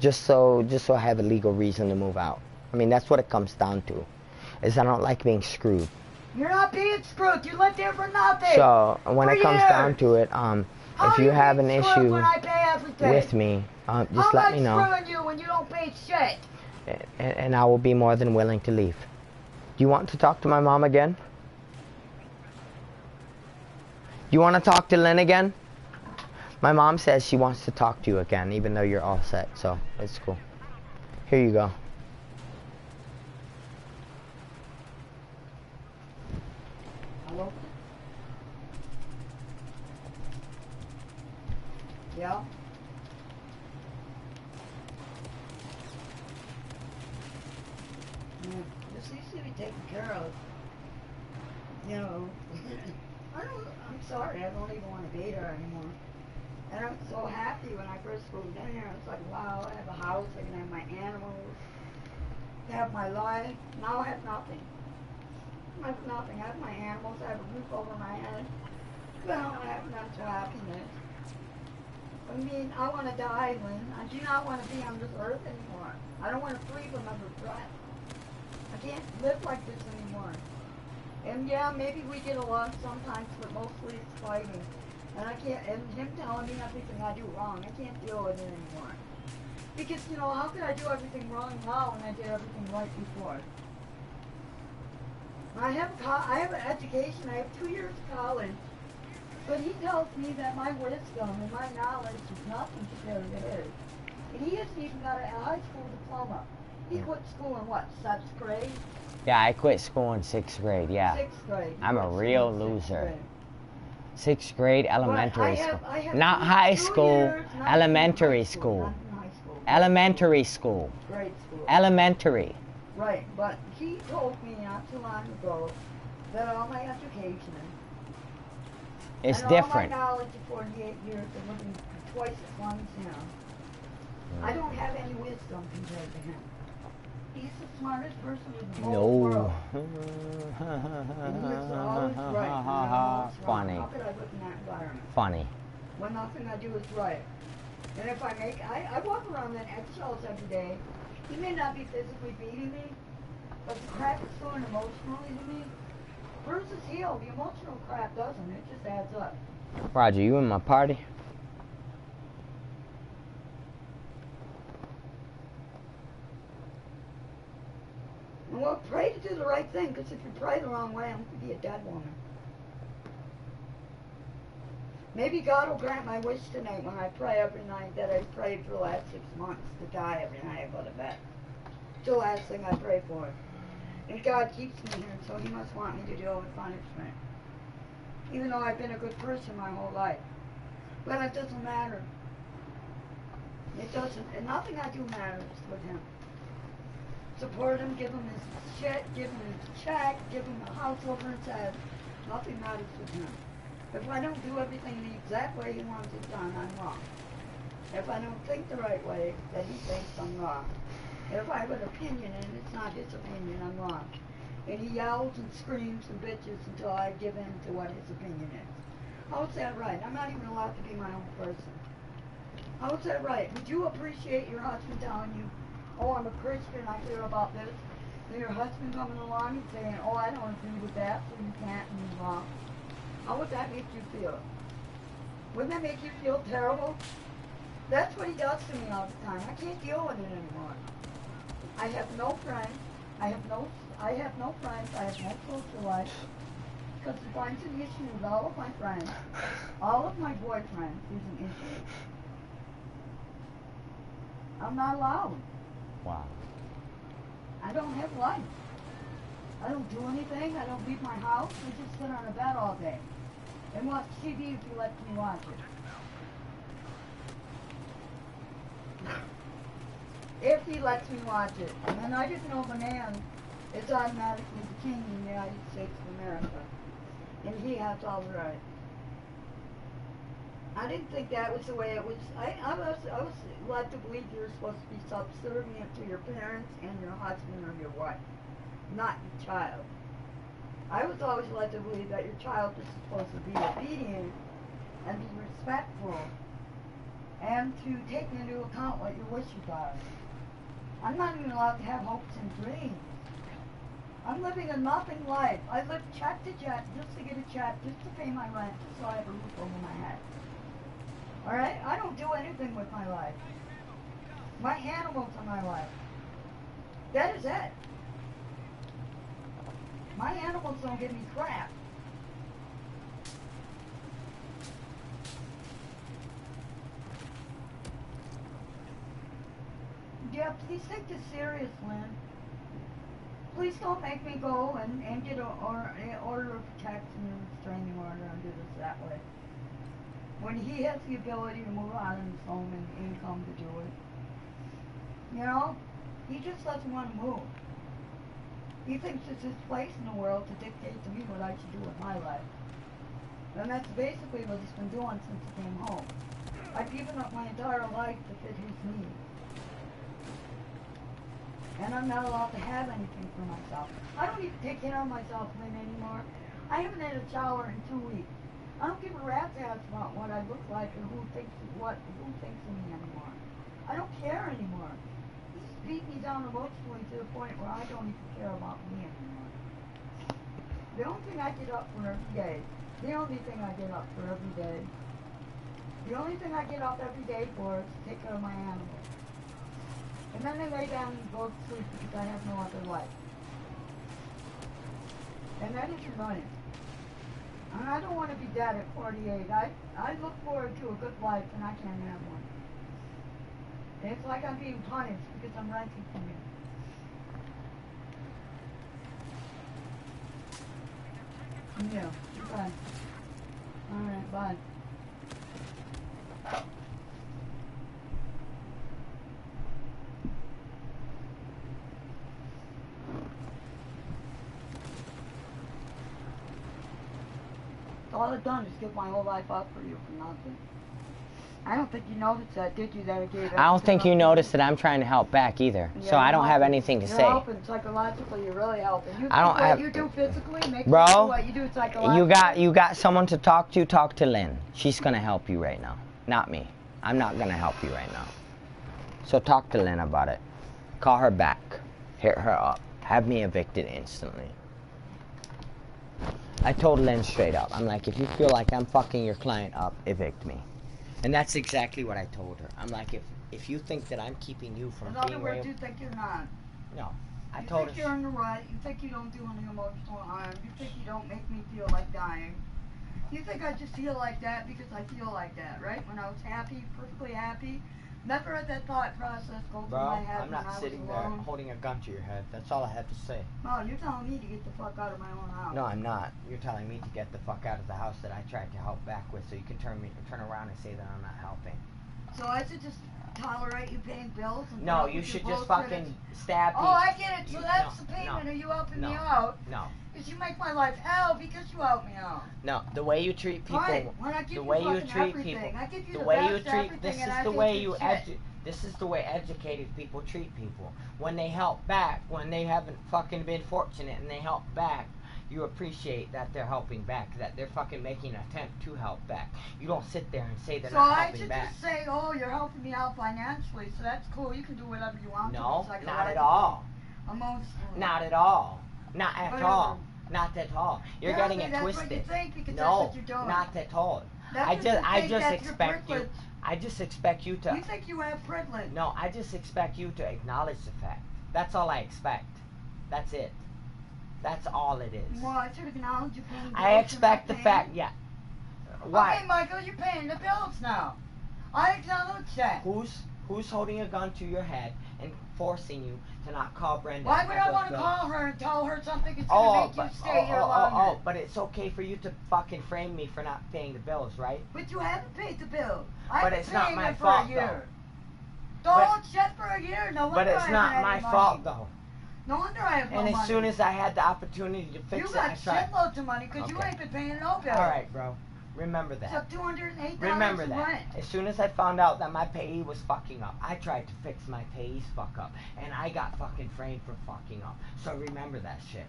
Just so I have a legal reason to move out. I mean, that's what it comes down to, is I don't like being screwed. You're not being screwed. You lived there for nothing. So when it comes down to it, if you have an issue with me, just let me know. How am I screwing you when you don't pay shit? And I will be more than willing to leave. Do you want to talk to my mom again? You want to talk to Lynn again? My mom says she wants to talk to you again, even though you're all set, so it's cool. Here you go. Hello? Yeah? This needs to be taken care of. You know, I'm sorry, I don't even want to be there anymore. And I'm so happy when I first moved in here. It's like, wow, I have a house, I can have my animals, I have my life. Now I have nothing. I have nothing. I have my animals, I have a roof over my head. Well, I have mental happiness. I mean, I want to die, Lynn. I do not want to be on this earth anymore. I don't want to breathe another breath. I can't live like this anymore. And yeah, maybe we get along sometimes, but mostly it's fighting. And I can't, and him telling me everything I do wrong, I can't deal with it anymore. Because, you know, how could I do everything wrong now when I did everything right before? I have an education, I have 2 years of college, but he tells me that my wisdom and my knowledge is nothing compared to his. And he hasn't even got a high school diploma. He quit school in what, 6th grade? Yeah, I quit school in 6th grade, yeah. 6th grade. I'm a real loser. 6th grade, elementary school. Not high school, elementary school. Elementary school. Grade school. Elementary. Right, but he told me not too long ago that all my education It's and different. all my knowledge of 48 years of living twice as long as him, I don't have any wisdom compared to him. He's the smartest person in the whole world. And he was always right. And I'm always Funny. wrong. How could I live in that environment? Funny. When nothing I do is right. And if I walk around in eggshells every day. He may not be physically beating me, but the crap is doing emotionally to me. Bruises heal. The emotional crap doesn't. It just adds up. Roger, you in my party? Well, pray to do the right thing, because if you pray the wrong way, I'm going to be a dead woman. Maybe God will grant my wish tonight when I pray every night that I've prayed for the last 6 months to die every night I go to bed. It's the last thing I pray for. And God keeps me here, so he must want me to deal with punishment. Even though I've been a good person my whole life. But it doesn't matter. It doesn't, and nothing I do matters with him. Support him, give him his shit, give him his check, give him a house over his head. Nothing matters with him. If I don't do everything the exact way he wants it done, I'm wrong. If I don't think the right way that he thinks, I'm wrong. If I have an opinion and it's not his opinion, I'm wrong. And he yells and screams and bitches until I give in to what his opinion is. How is that right? I'm not even allowed to be my own person. How is that right? Would you appreciate your husband telling you, oh, I'm a Christian, I care about this, and your husband coming along and saying, oh, I don't agree with that, so you can't, and you're wrong? How would that make you feel? Wouldn't that make you feel terrible? That's what he does to me all the time. I can't deal with it anymore. I have no friends. I have no friends. I have no social life. Because he finds an issue with all of my friends. All of my boyfriends is an issue. I'm not allowed. Wow. I don't have life. I don't do anything. I don't leave my house. I just sit on a bed all day. And watch TV if he lets me watch it. If he lets me watch it. And I just know the man is automatically the king in the United States of America. And he has all the right. I didn't think that was the way it was. I was led to believe you're supposed to be subservient to your parents and your husband or your wife, not your child. I was always led to believe that your child is supposed to be obedient and be respectful and to take into account what your wishes are. I'm not even allowed to have hopes and dreams. I'm living a nothing life. I live check to check just to get a check, just to pay my rent, just so I have a roof over my head. Alright? I don't do anything with my life. My animals are my life. That is it. My animals don't give me crap. Yeah, please take this serious, Lynn. Please don't make me go and get an order of protection and restraining order and do this that way. When he has the ability to move out on his own and income to do it. You know, he just doesn't want to move. He thinks it's his place in the world to dictate to me what I should do with my life. And that's basically what he's been doing since he came home. I've given up my entire life to fit his needs. And I'm not allowed to have anything for myself. I don't even take care of myself, Lynn, anymore. I haven't had a shower in 2 weeks. I don't give a rat's ass about what I look like or who thinks of me anymore. I don't care anymore. He's beat me down emotionally to the point where I don't even care about me anymore. The only thing I get up for every day, the only thing I get up for every day for is to take care of my animals. And then they lay down and go to sleep because I have no other life. And that is your money. And I don't want to be dead at 48. I look forward to a good life and I can't have one. And it's like I'm being punished because I'm renting from you. Yeah, bye. Alright, bye. All I've done is give my whole life up for you for nothing. I don't think you noticed that, did you? That I gave. I don't think you noticed that I'm trying to help back either. Yeah, so I don't have helping. anything to You're say. Helping psychologically, you're really helping. You I don't what have. You do physically makes Bro, you do what you do psychologically. you got someone to talk to. Talk to Lynn. She's gonna help you right now, not me. I'm not gonna help you right now. So talk to Lynn about it. Call her back. Hit her up. Have me evicted instantly. I told Lynn straight up. I'm like, if you feel like I'm fucking your client up, evict me. And that's exactly what I told her. I'm like, if you think that I'm keeping you from being In other words, you think you're not. No. I You told think her. you're in the right. You think you don't do any emotional harm. You think you don't make me feel like dying. You think I just feel like that because I feel like that, right? When I was happy, perfectly happy, never had that thought process go through my head I'm when I not was sitting there alone. holding a gun to your head. That's all I have to say. No, you're telling me to get the fuck out of my own house. No, I'm not. You're telling me to get the fuck out of the house that I tried to help back with, so you can turn around and say that I'm not helping. So I should just tolerate you paying bills? And No, you should just fucking stab me. Oh, I get it. So that's no, the payment. no, Are you helping no, me out? No. Because you make my life hell because you help me out. No, the way you treat people, Right. When I give the you way you fucking treat everything. people, I give you the the way best you treat, everything this and is I the give way you you shit. this is the way educated people treat people. When they help back, when they haven't fucking been fortunate and they help back, you appreciate that they're helping back, that they're fucking making an attempt to help back. You don't sit there and say they're not helping back. So I should just say, oh, you're helping me out financially, so that's cool. You can do whatever you want. No, to. not at all. Emotionally. Not at all. Not at Whatever. all. Not at all. You're getting it that's twisted. What you think because No, that's what you're doing. not at all. That's I what just you I think, just that's your expect you. privilege. I just expect you to. You think you have privilege. No, I just expect you to acknowledge the fact. That's all I expect. That's it. That's all it is. Well, I should acknowledge you paying bills. I expect the paying. fact, yeah. Why? Okay, Michael, you're paying the bills now. I acknowledge that. Who's holding a gun to your head and forcing you to not call Brenda? Why would I want to call her and tell her something that's going to make you stay here longer? But it's okay for you to fucking frame me for not paying the bills, right? But you haven't paid the bill. But it's not my fault, for a year. though. Don't shut for a year. No wonder But it's I not haven't my had any fault, money. though. No wonder I have no And money. as soon as I had the opportunity to fix you it, got I tried. shitloads of money because you Okay. ain't been paying no bill. All right, bro. Remember that. Except $208 Remember in that. rent. As soon as I found out that my payee was fucking up, I tried to fix my payee's fuck up, and I got fucking framed for fucking up. So remember that shit.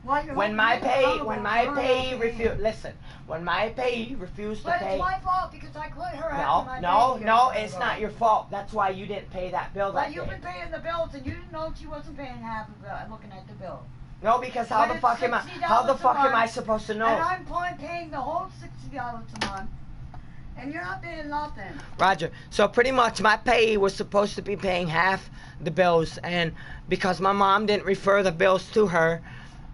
Well, you're When my payee refused. listen, when my payee refused to But pay. it's my fault because I quit her after my No, baby no, years it's ago. not your fault. That's why you didn't pay that bill But that you've day. been paying the bills and you didn't know she wasn't paying half of it looking at the bill. No, because how But the it's fuck am I? $60 How the a fuck am I month, supposed to know? And I'm paying the whole $60 a month. And you're not paying nothing. Roger. So pretty much my payee was supposed to be paying half the bills, and because my mom didn't refer the bills to her,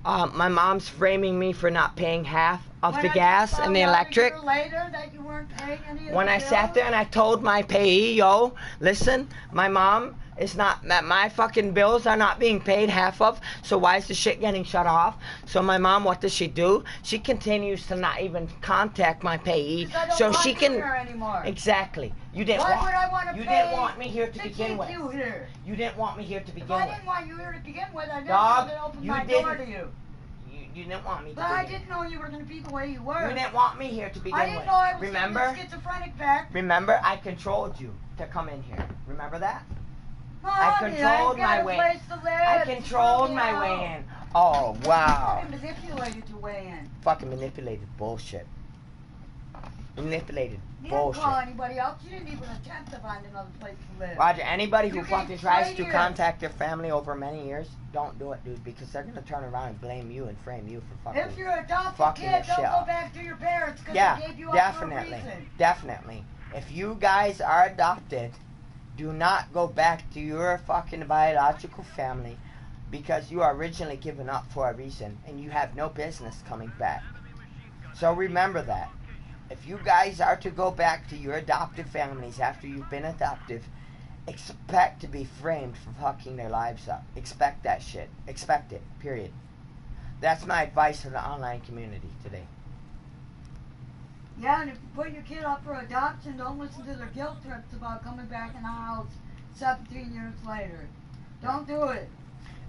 my mom's framing me for not paying half of the gas and the electric. A year later that you weren't paying any of When the I sat bills? there and I told my payee, yo, listen, my mom is not, my fucking bills are not being paid half of, so why is the shit getting shut off? So my mom, what does she do? She continues to not even contact my payee, 'Cause I don't so want she you can. here anymore. Exactly. You didn't Why want. would I want to You pay didn't want me here to to begin keep with. you here? You didn't want me here to begin If I with. didn't want you here to begin with, I never Dog, would have opened you my door to didn't. you. You didn't want me to But I begin. didn't know you were going to be the way you were. You didn't want me here to begin I didn't with. know I was Remember? schizophrenic back. Remember, I controlled you to come in here. Remember that? No, I honey, controlled ain't got my a way. place to live. I controlled Just my throw me way out. in. Oh, wow. You manipulated your way in. Fucking manipulated bullshit. Manipulated You didn't call bullshit. anybody else. You didn't even attempt to find another place to live. Roger, anybody who You came fucking tries straight to here. contact their family over many years, don't do it, dude, because they're gonna turn around and blame you and frame you for fucking. If you're an adopted fucking kid, this don't shit go up. back to your parents because Yeah, they gave you up definitely, for a reason. definitely. If you guys are adopted, Do not go back to your fucking biological family because you are originally given up for a reason and you have no business coming back. So remember that. If you guys are to go back to your adoptive families after you've been adoptive, expect to be framed for fucking their lives up. Expect that shit. Expect it. Period. That's my advice to the online community today. Yeah, and if you put your kid up for adoption, don't listen to their guilt trips about coming back in the house 17 years later. Don't do it.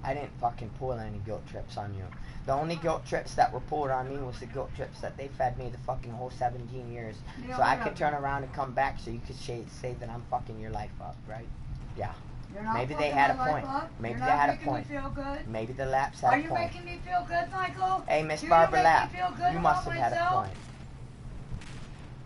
I didn't fucking pull any guilt trips on you. The only guilt trips that were pulled on me was the guilt trips that they fed me the fucking whole 17 years. Yeah, So I could turn around and come back so you could say that I'm fucking your life up, right? Yeah. You're not Maybe they fucking had a my life point. up. Maybe You're they not had a making point. Me feel good. Maybe the Laps had Are a you point. making me feel good, Michael? Hey, Miss Do Barbara you make Lapp, me feel good you must about have had a myself? point.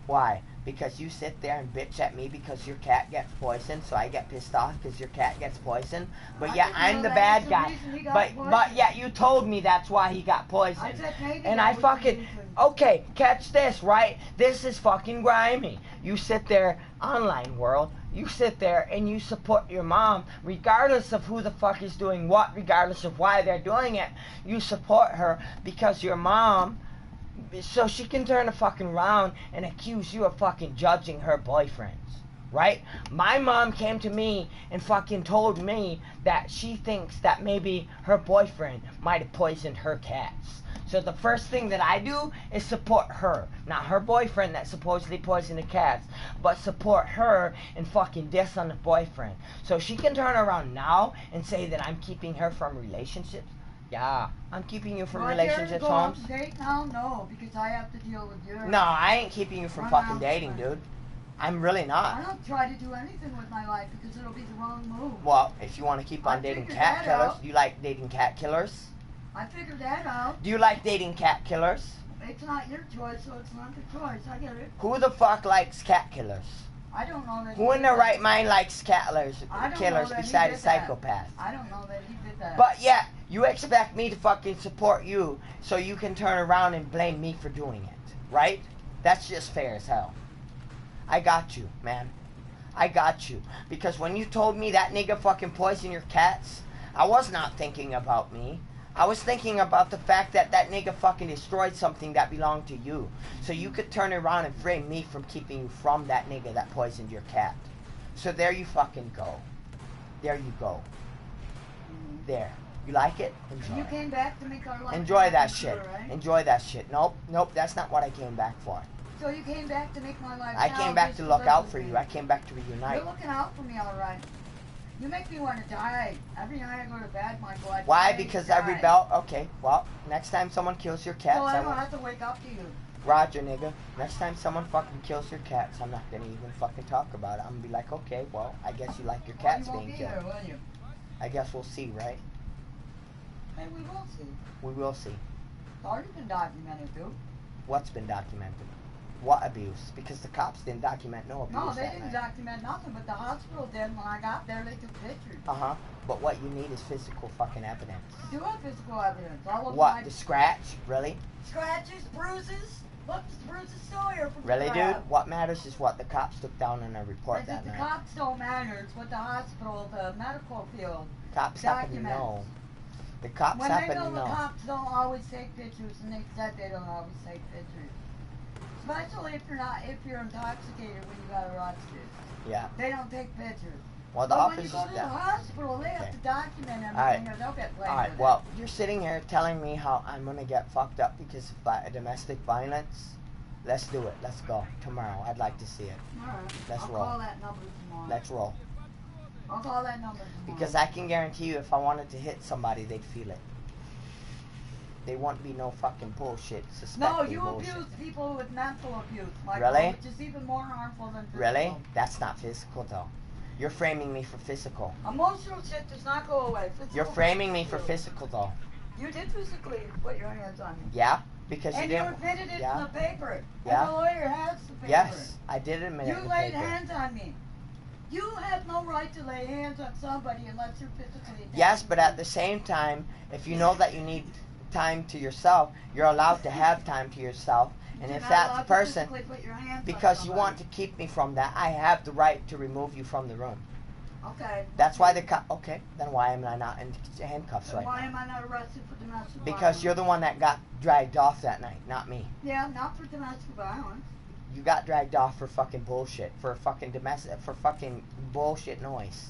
Why? Because you sit there and bitch at me because your cat gets poisoned, so I get pissed off because your cat gets poisoned. But I yeah, didn't I'm know the that's bad the guy. reason he got But poisoned. yeah, you told me that's why he got I poisoned. said maybe And that I was the fucking reason. okay, catch this, right? This is fucking grimy. You sit there, online world, you sit there and you support your mom, regardless of who the fuck is doing what, regardless of why they're doing it. You support her because your mom, so she can turn the fucking around and accuse you of fucking judging her boyfriends. Right? My mom came to me and fucking told me that she thinks that maybe her boyfriend might have poisoned her cats. So the first thing that I do is support her. Not her boyfriend that supposedly poisoned the cats, but support her and fucking diss on the boyfriend. So she can turn around now and say that I'm keeping her from relationships. Yeah, I'm keeping you from relationships, Holmes. Do I date now? No, because I have to deal with your... No, I ain't keeping you from fucking dating, dude. I'm really I not. don't try to do anything with my life because it'll be the wrong move. Well, if you want to keep on I dating figured cat that killers, out. do you like dating cat killers? I figured that out. Do you like dating cat killers? It's not your choice, so it's not the choice. I get it. Who the fuck likes cat killers? I don't know that. Who in their right mind likes cat killers I don't killers know that he besides did that. psychopaths? I don't know that he did that. But yeah, you expect me to fucking support you so you can turn around and blame me for doing it, right? That's just fair as hell. I got you, man. I got you. Because when you told me that nigga fucking poisoned your cats, I was not thinking about me. I was thinking about the fact that that nigga fucking destroyed something that belonged to you. So you could turn around and frame me from keeping you from that nigga that poisoned your cat. So there you fucking go. There you go. There. You like it? Enjoy. You came back to make our life Enjoy that happier, shit. right? Enjoy that shit. Nope. Nope. That's not what I came back for. So you came back to make my life I hell came back just to to look live out with for me. you. I came back to reunite. You're looking out for me, all right. You make me want to die. Every night I go to bed, Michael. I Why? pray Because to I die. rebel? Okay. Well, next time someone kills your cats, So I I don't won't. have to wake up to you. Roger, nigga. Next time someone fucking kills your cats, I'm not gonna even fucking talk about it. I'm gonna be like, okay, well, I guess you like your cats Well, you being won't be killed. there, will you? I guess we'll see, right? Hey, we will see. We will see. It's already been documented, dude. What's been documented? What abuse? Because the cops didn't document no abuse No, they that didn't night. document nothing, but the hospital did. When I got there, they took pictures. Uh-huh. But what you need is physical fucking evidence. You do have physical evidence. All of What? my The scratch? Really? scratches, bruises. Look, the bruises still here from Really, the dude? grab. What matters is what the cops took down in a report I that said the night. cops don't matter. It's what the hospital, the medical field. Cops happen to documents. know. The cops When they happen to know the know. cops don't always take pictures, and they said they don't always take pictures. Especially if you're intoxicated when you got arrested. Yeah. They don't take pictures. Well, the But when you officers go to the hospital, they have Okay. to document everything, Alright. or they'll get blamed. Alright, with well, you're sitting here telling me how I'm gonna get fucked up because of domestic violence. Let's do it. Let's go. Tomorrow. I'd like to see it. it. All right. Let's I'll roll. call that number tomorrow. Let's roll. I'll call that number tomorrow. Because I can guarantee you if I wanted to hit somebody, they'd feel it. They won't be no fucking bullshit, No, suspecting you bullshit. abuse people with mental abuse, Michael, Really? which is even more harmful than physical. Really? That's not physical, though. You're framing me for physical. Emotional shit does not go away. Physical You're framing me for does. physical, though. You did physically put your hands on me. Yeah? Because And you you didn't. admitted it Yeah. in the paper. Yeah. And the lawyer has the paper. Yes, I did admit it You in the laid paper. hands on me. You have no right to lay hands on somebody unless you're physically attacked. Yes, but at the same time, if you know that you need time to yourself, you're allowed to have time to yourself. And You're if not that's allowed the to person, physically put your hands on because you somebody. want to keep me from that, I have the right to remove you from the room. Okay. That's why the okay, then why am I not in handcuffs right Why now? am I not arrested for domestic Because violence? you're the one that got dragged off that night, not me. Yeah, not for domestic violence. You got dragged off for fucking bullshit, for fucking bullshit noise.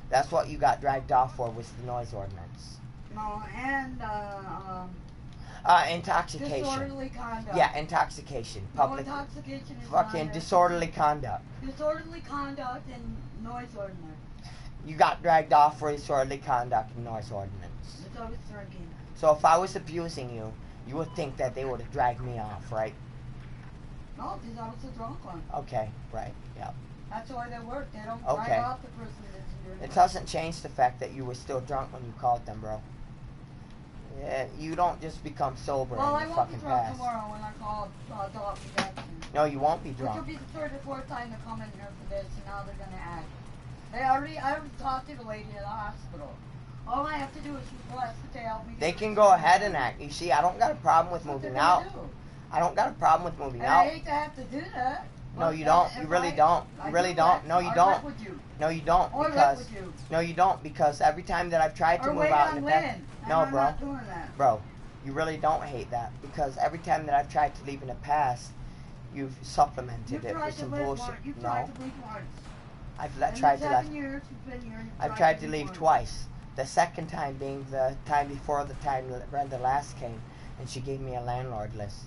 That's what you got dragged off for, was the noise ordinance. No, and Intoxication. disorderly conduct. Yeah, intoxication. Public. No, intoxication is Fucking not disorderly conduct. disorderly conduct and noise ordinance. You got dragged off for disorderly conduct and noise ordinance. It's always drinking. So if I was abusing you, you would think that they would have dragged me off, right? No, because I was a drunk one. Okay, right, yeah. That's why they work. They don't Okay. drive off the person that's doing It doesn't change the fact that you were still drunk when you called them, bro. Yeah, you don't just become sober Well, in I the won't be fucking drunk past. tomorrow when I call Dalton Jackson. No, you won't be Which will drunk. be the third or fourth time they come in here for this, and now they're gonna act. I already talked to the lady in the hospital. All I have to do is request that they help me. They can go ahead and act. You see, I don't got a problem with That's what moving they're out. gonna do. I don't got a problem with moving And out. I hate to have to do that. No, but you don't. if You really I- don't. I You really do don't. that. No, you Or don't. live with you. No, you don't. Or live Because with you. no, you don't. Because every time that I've tried to Or move wait out on in the past, Lynn. And no, I'm bro, not doing that. bro, you really don't hate that. Because every time that I've tried to leave in the past, you've supplemented You've it tried with to some live bullshit. once. You've No, tried to leave once. I've In tried the to 7 leave. years you've been here, you've I've tried to leave once. twice. The second time being the time before the time that Brenda last came, and she gave me a landlord list.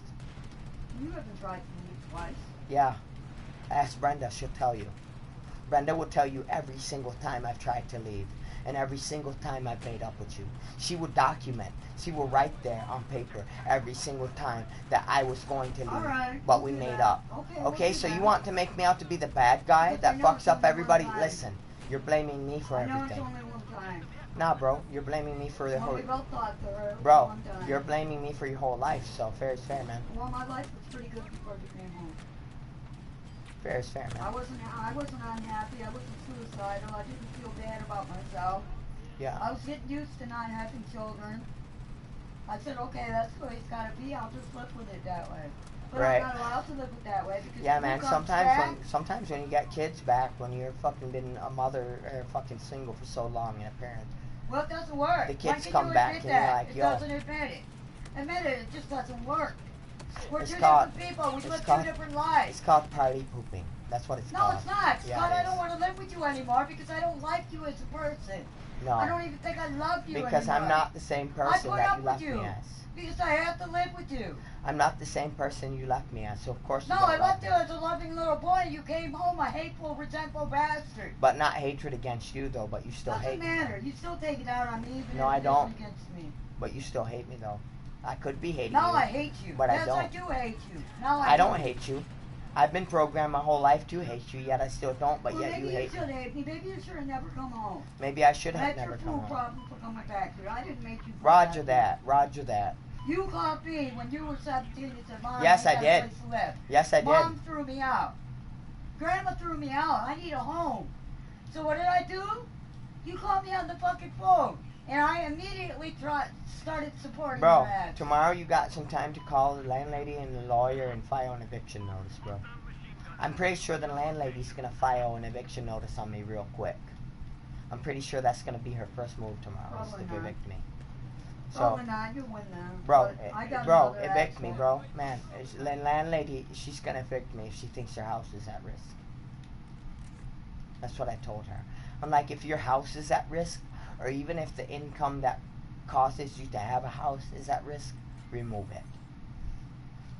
You haven't tried to leave twice. Yeah, ask Brenda, she'll tell you. Brenda will tell you every single time I've tried to leave, and every single time I've made up with you. She will document, she will write there on paper every single time that I was going to leave, All right, but we'll we do made that. up. Okay, we'll Okay, do so you that. want to make me out to be the bad guy But that I know fucks it's up only everybody? one time. Listen, you're blaming me for I know everything. it's only one time. Nah, bro, you're blaming me for the Well, whole... we both thought to her. Bro, one time. you're blaming me for your whole life, so fair is fair, man. Well, my life was pretty good before you came home. Fair is fair, I man. wasn't unhappy. I wasn't suicidal. I didn't feel bad about myself. Yeah. I was getting used to not having children. I said, okay, that's the way it's got to be. I'll just live with it that way. But Right. I'm not allowed to live it that way because Yeah, who man. comes Sometimes back? when you get kids back, when you're fucking been a mother or fucking single for so long and a parent, Well, it doesn't work. The Why kids can come you back admit and you're that? like, it yo. doesn't admit it. Admit it. It just doesn't work. We're It's two called- different people. We it's live called- two different lives. it's called party pooping. That's what it's No, called. it's not. It's Yeah, called it I is. don't want to live with you anymore because I don't like you as a person. I No, don't even think I love you because I'm anymore. not the same I person put that up you with left you me as. because I have to live with you. I'm not the same person you left me as, so of course you No, don't I love left me. you as a loving little boy. You came home a hateful, resentful bastard. But not hatred against you though, but you still Doesn't hate me. matter. You still take it out on me even No, if I it don't. isn't against me. But you still hate me though. I could be hating No, you. I hate you. But I yes, I don't. do hate you. No, I don't hate you. I've been programmed my whole life to hate you, yet I still don't, but Well, yet maybe you hate me. should hate me. Maybe you should have never come home. Maybe I should have That's never your come fool home. problem for coming back here. I didn't make you. come Roger back that. Roger that. here. You called me when you were 17 and said, Mom, Yes, I I got a did. place to live. Yes, I did. Mom threw me out. Grandma threw me out. I need a home. So what did I do? You called me on the fucking phone. And I immediately started supporting Bro, your ass. tomorrow you got some time to call the landlady and the lawyer and file an eviction notice, bro. I'm pretty sure the landlady's gonna file an eviction notice on me real quick. I'm pretty sure that's gonna be her first move tomorrow, is Probably to not. evict me. So, Probably not. You win now. bro, But I got bro, another evict me, asshole. bro. Man, the landlady, she's gonna evict me if she thinks her house is at risk. That's what I told her. I'm like, if your house is at risk, or even if the income that causes you to have a house is at risk, remove it.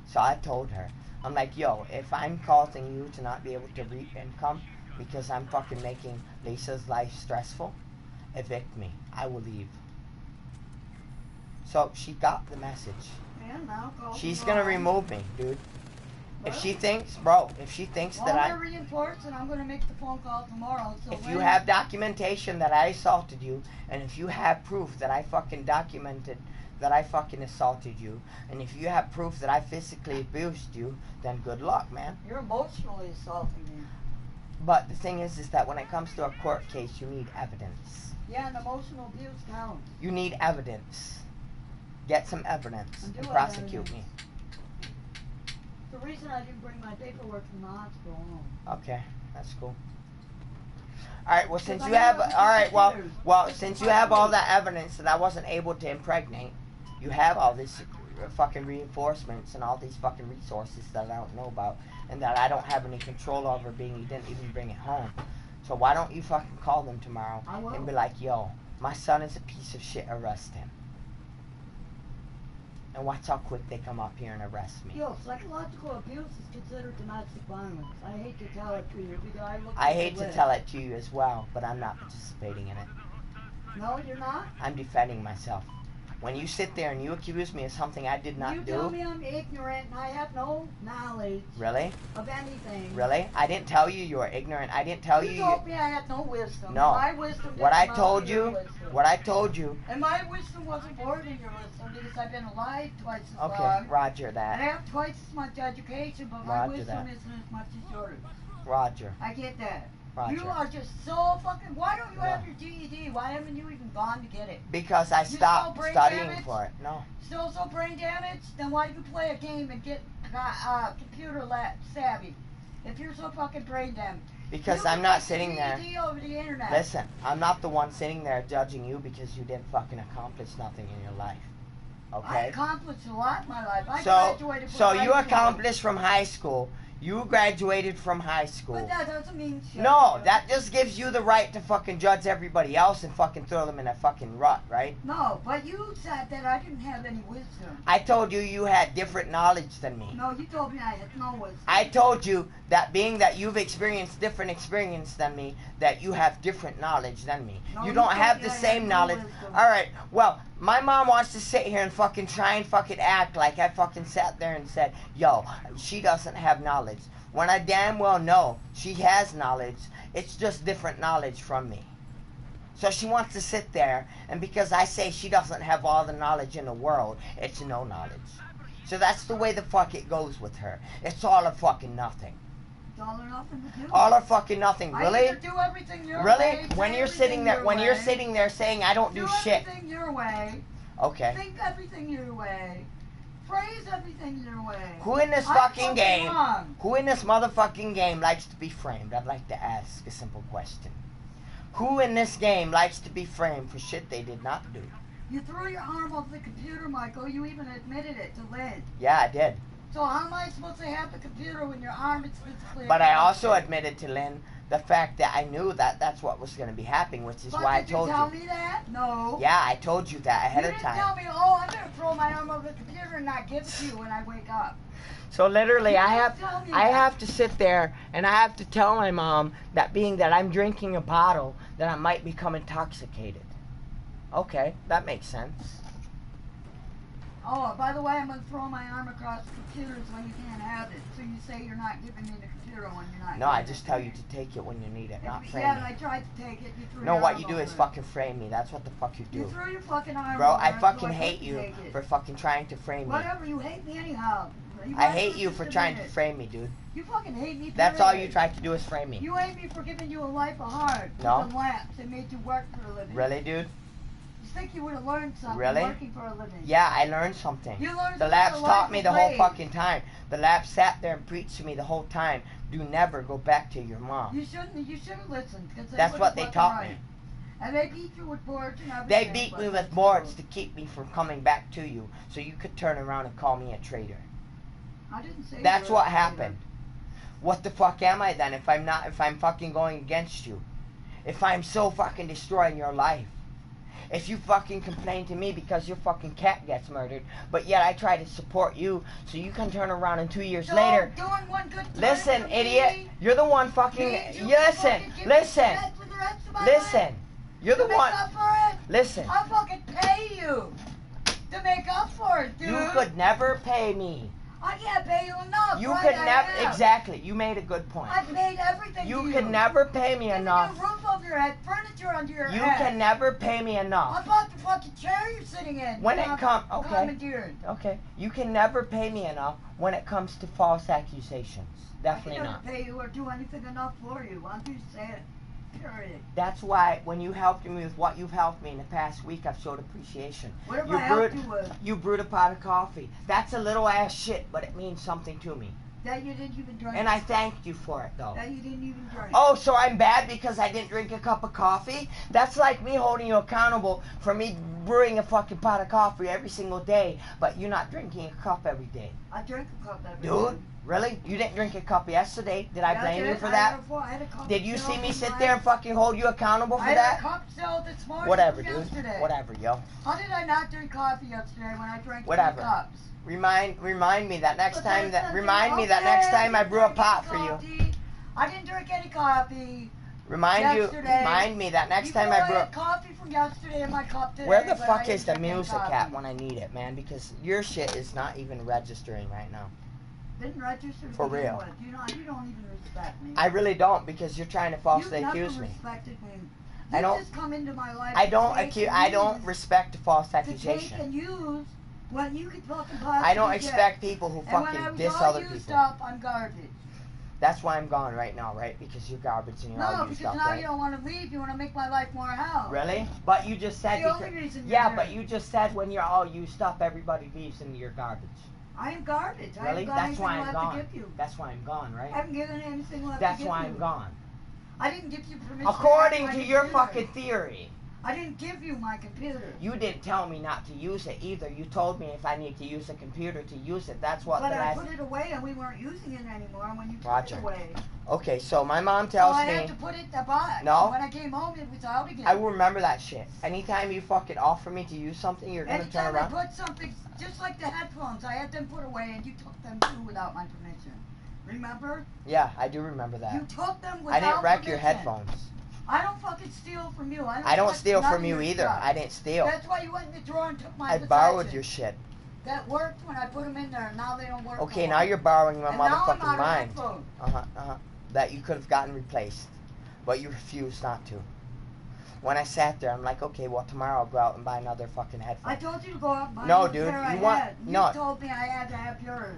So I told her, I'm like, yo, if I'm causing you to not be able to reap income because I'm fucking making Lisa's life stressful, evict me. I will leave. So she got the message. Yeah, now call She's tomorrow. gonna remove me, dude. If Well, she thinks, bro, if she thinks well, that I'm gonna reinforce and I'm gonna make the phone call tomorrow. So if when you have documentation that I assaulted you, and if you have proof that I fucking documented that I fucking assaulted you, and if you have proof that I physically abused you, then good luck, man. you're emotionally assaulting me. But the thing is that when it comes to a court case, you need evidence. Yeah, and emotional abuse counts. You need evidence. Get some evidence And do and have prosecute me. evidence. The reason I didn't bring my paperwork from the hospital home. Okay, that's cool. right, well, since Because you I have, know all right, computers. well, It's since my you have all food. that evidence that I wasn't able to impregnate, you have all this fucking reinforcements and all these fucking resources that I don't know about and that I don't have any control over, being you didn't even bring it home. So why don't you fucking call them tomorrow I will. and be like, yo, my son is a piece of shit, arrest him. And watch how quick they come up here and arrest me. Yo, psychological abuse is considered domestic violence. I hate to tell it to you because I look I at the hate to list. tell it to you as well, but I'm not participating in it. No, you're not? I'm defending myself. When you sit there and you accuse me of something I did not You do. tell me I'm ignorant and I have no knowledge Really? of anything. Really? I didn't tell you you were ignorant. I didn't tell you. You told me I had no wisdom. No. My wisdom What I didn't told amount to your you. wisdom. What I told you. And my wisdom wasn't more than your wisdom because I've been alive twice as Okay, long. Roger And I that. have twice as much education, but my Roger wisdom that. isn't as much as yours. Roger. I get that. Roger. You are just so fucking. Why don't you have Yeah. your GED? Why haven't you even gone to get it? Because I still stopped brain studying damaged? for it. No. Still so brain damaged? Then why do you play a game and get computer savvy? If you're so fucking brain damaged. Because You I'm can not get sitting there. GED over the internet. Listen, I'm not the one sitting there judging you because you didn't fucking accomplish nothing in your life. I Okay? accomplished a lot in my life. I So, graduated from so high you school. accomplished from high school. You graduated from high school. But that doesn't mean shit. No, that just gives you the right to fucking judge everybody else and fucking throw them in a fucking rut, right? No, but you said that I didn't have any wisdom. I told you you had different knowledge than me. No, you told me I had no wisdom. I told you that being that you've experienced different experience than me, that you have different knowledge than me. No, You you don't told have me the I had same no knowledge. wisdom. Alright, well, my mom wants to sit here and fucking try and fucking act like I fucking sat there and said, yo, she doesn't have knowledge. When I damn well know she has knowledge, it's just different knowledge from me. So she wants to sit there, and because I say she doesn't have all the knowledge in the world, it's no knowledge. So that's the way the fuck it goes with her. It's all or fucking nothing. It's all or nothing to do. All or fucking nothing. I Really? either do everything your Really? way, When say you're sitting there, everything when your you're way, sitting there saying I don't do shit. everything your way, Okay. think everything your way, phrase everything your way. Who in this I'm fucking game? wrong. Who in this motherfucking game likes to be framed? I'd like to ask a simple question. Who in this game likes to be framed for shit they did not do? You threw your arm off the computer, Michael. You even admitted it to Lynn. Yeah, I did. So how am I supposed to have the computer when your arm is physically But I across also it? admitted to Lynn the fact that I knew that that's what was going to be happening, which is But why I did told you tell you. me that? No. Yeah, I told you that ahead You of didn't time. tell me, oh, I'm going to throw my arm over the computer and not give it to you when I wake up. So literally, You I didn't tell me I that. have to sit there and I have to tell my mom that being that I'm drinking a bottle, that I might become intoxicated. Okay, that makes sense. Oh, by the way, I'm going to throw my arm across the computers when you can't have it. So you say you're not giving me the computer when you're not No, I giving just it tell to you me. to take it when you need it, not frame Yeah, and I me. tried to take it. You threw No, your what arm you do over is it. fucking frame me. That's what the fuck you You do. threw your fucking arm Bro, over I it, fucking so hate couldn't you take it. for fucking trying to frame me. Whatever, you hate me anyhow. You I might hate for you just for a trying to minute. frame me, dude. You fucking hate me. That's all you period. tried to do is frame me. You hate me for giving you a life of hard. No. With the laps and made you work for a living. Really, dude? You think you would have learned something Really? working for a living. Yeah, I learned something. You learned The something labs a taught life me of the whole grade. fucking time. The labs sat there and preached to me the whole time. Do never go back to your mom. You shouldn't. You should have listened. Cause That's were what they fucking taught right. me. And they beat you with boards and They everything. beat but me with that's boards to true. keep me from coming back to you, so you could turn around and call me a traitor. I didn't say. That's you were what a happened. What the fuck am I then if I'm fucking going against you? If I'm so fucking destroying your life? If you fucking complain to me because your fucking cat gets murdered, but yet I try to support you so you can turn around and 2 years So, later. doing one good turn Listen, for idiot. me, You're the one fucking. means you Listen, fucking give me listen, shit for the rest of my listen. life. You're the To make one. up for it, Listen. I'll fucking pay you to make up for it, dude. You could never pay me. I can't pay you enough. You right? could I never. have. Exactly. You made a good point. I paid everything You to could never pay me Giving enough. you a roof over your head, furniture under your You head. can never pay me I enough. bought the fucking chair you're sitting in. When it okay. Commandeered. Okay. You can never pay me enough when it comes to false accusations. Definitely I can not. never pay you or do anything enough for you. Why don't you say it? Period. That's why when you helped me with what you've helped me in the past week, I've showed appreciation. What have You I helped brewed- you with? You brewed a pot of coffee. That's a little ass shit, but it means something to me. That you didn't even drink. And I thanked you for it, though. That you didn't even drink. Oh, so I'm bad because I didn't drink a cup of coffee? That's like me holding you accountable for me brewing a fucking pot of coffee every single day, but you're not drinking a cup every day. I drink a cup every day. Dude, really? You didn't drink a cup yesterday? Did I blame you for that? I had a cup Did you still see me in sit my- there and fucking hold you accountable for I had that? a cup still this morning. Whatever, from dude. yesterday. Whatever, yo. How did I not drink coffee yesterday when I drank 3 Whatever. cups? Remind me that next But time that's that the remind thing. me that Okay, next time I didn't brew a drink pot any for you. coffee. I didn't drink any coffee. Remind me that next time I brew. had coffee from yesterday in my cup today. Where the but I fuck didn't is the drink any music coffee. at when I need it, man? Because your shit is not even registering right now. Didn't register For to begin real. with. You don't even respect me. I really don't, because you're trying to falsely You've accuse never me. respected me. I You don't- just come into my life. I to don't take accuse. and I don't use- respect a false to take accusation. and use what you could fucking possibly I don't get. expect people who And when I fucking was diss all other used people. up, I'm garbage. That's why I'm gone right now, right? Because you're garbage and you're No, all because used up, now right? you don't want to leave. You want to make my life more hell. Really? But you just said The because, only reason you're yeah, here. but you just said when you're all used up, everybody leaves and you're garbage. I am garbage. I Really? haven't got That's anything why I'm left gone. to give you. That's why I'm gone, right? I haven't given anything left That's to give why you. I'm gone. I didn't give you permission. According to to have your my fucking computer. theory, I didn't give you my computer. you didn't tell me not to use it either. You told me if I need to use a computer to use it. That's what But the I last. put it away and we weren't using it anymore when you took Roger. it away. Okay, so my mom So tells I had me. to put it back. No. When I came home, it was out again. I will remember that shit. Anytime you fucking offer me to use something, you're gonna turn Anytime I around. put something, just like the headphones, I had them put away and you took them too without my permission. Remember? Yeah, I do remember that. You took them without I didn't wreck your permission. headphones. I don't fucking steal from you. I don't touch steal none from of you your either. stuff. I didn't steal. That's why you went in the drawer and took my I borrowed possessions. your shit. That worked when I put them in there. Now they don't work. Okay, no now more. you're borrowing my And now I'm motherfucking out of mind. headphones. That you could have gotten replaced, but you refused not to. When I sat there, I'm like, okay, well tomorrow I'll go out and buy another fucking headphone. I told you to go out and buy No, the dude, pair I you want- had. You no. told me I had to have yours.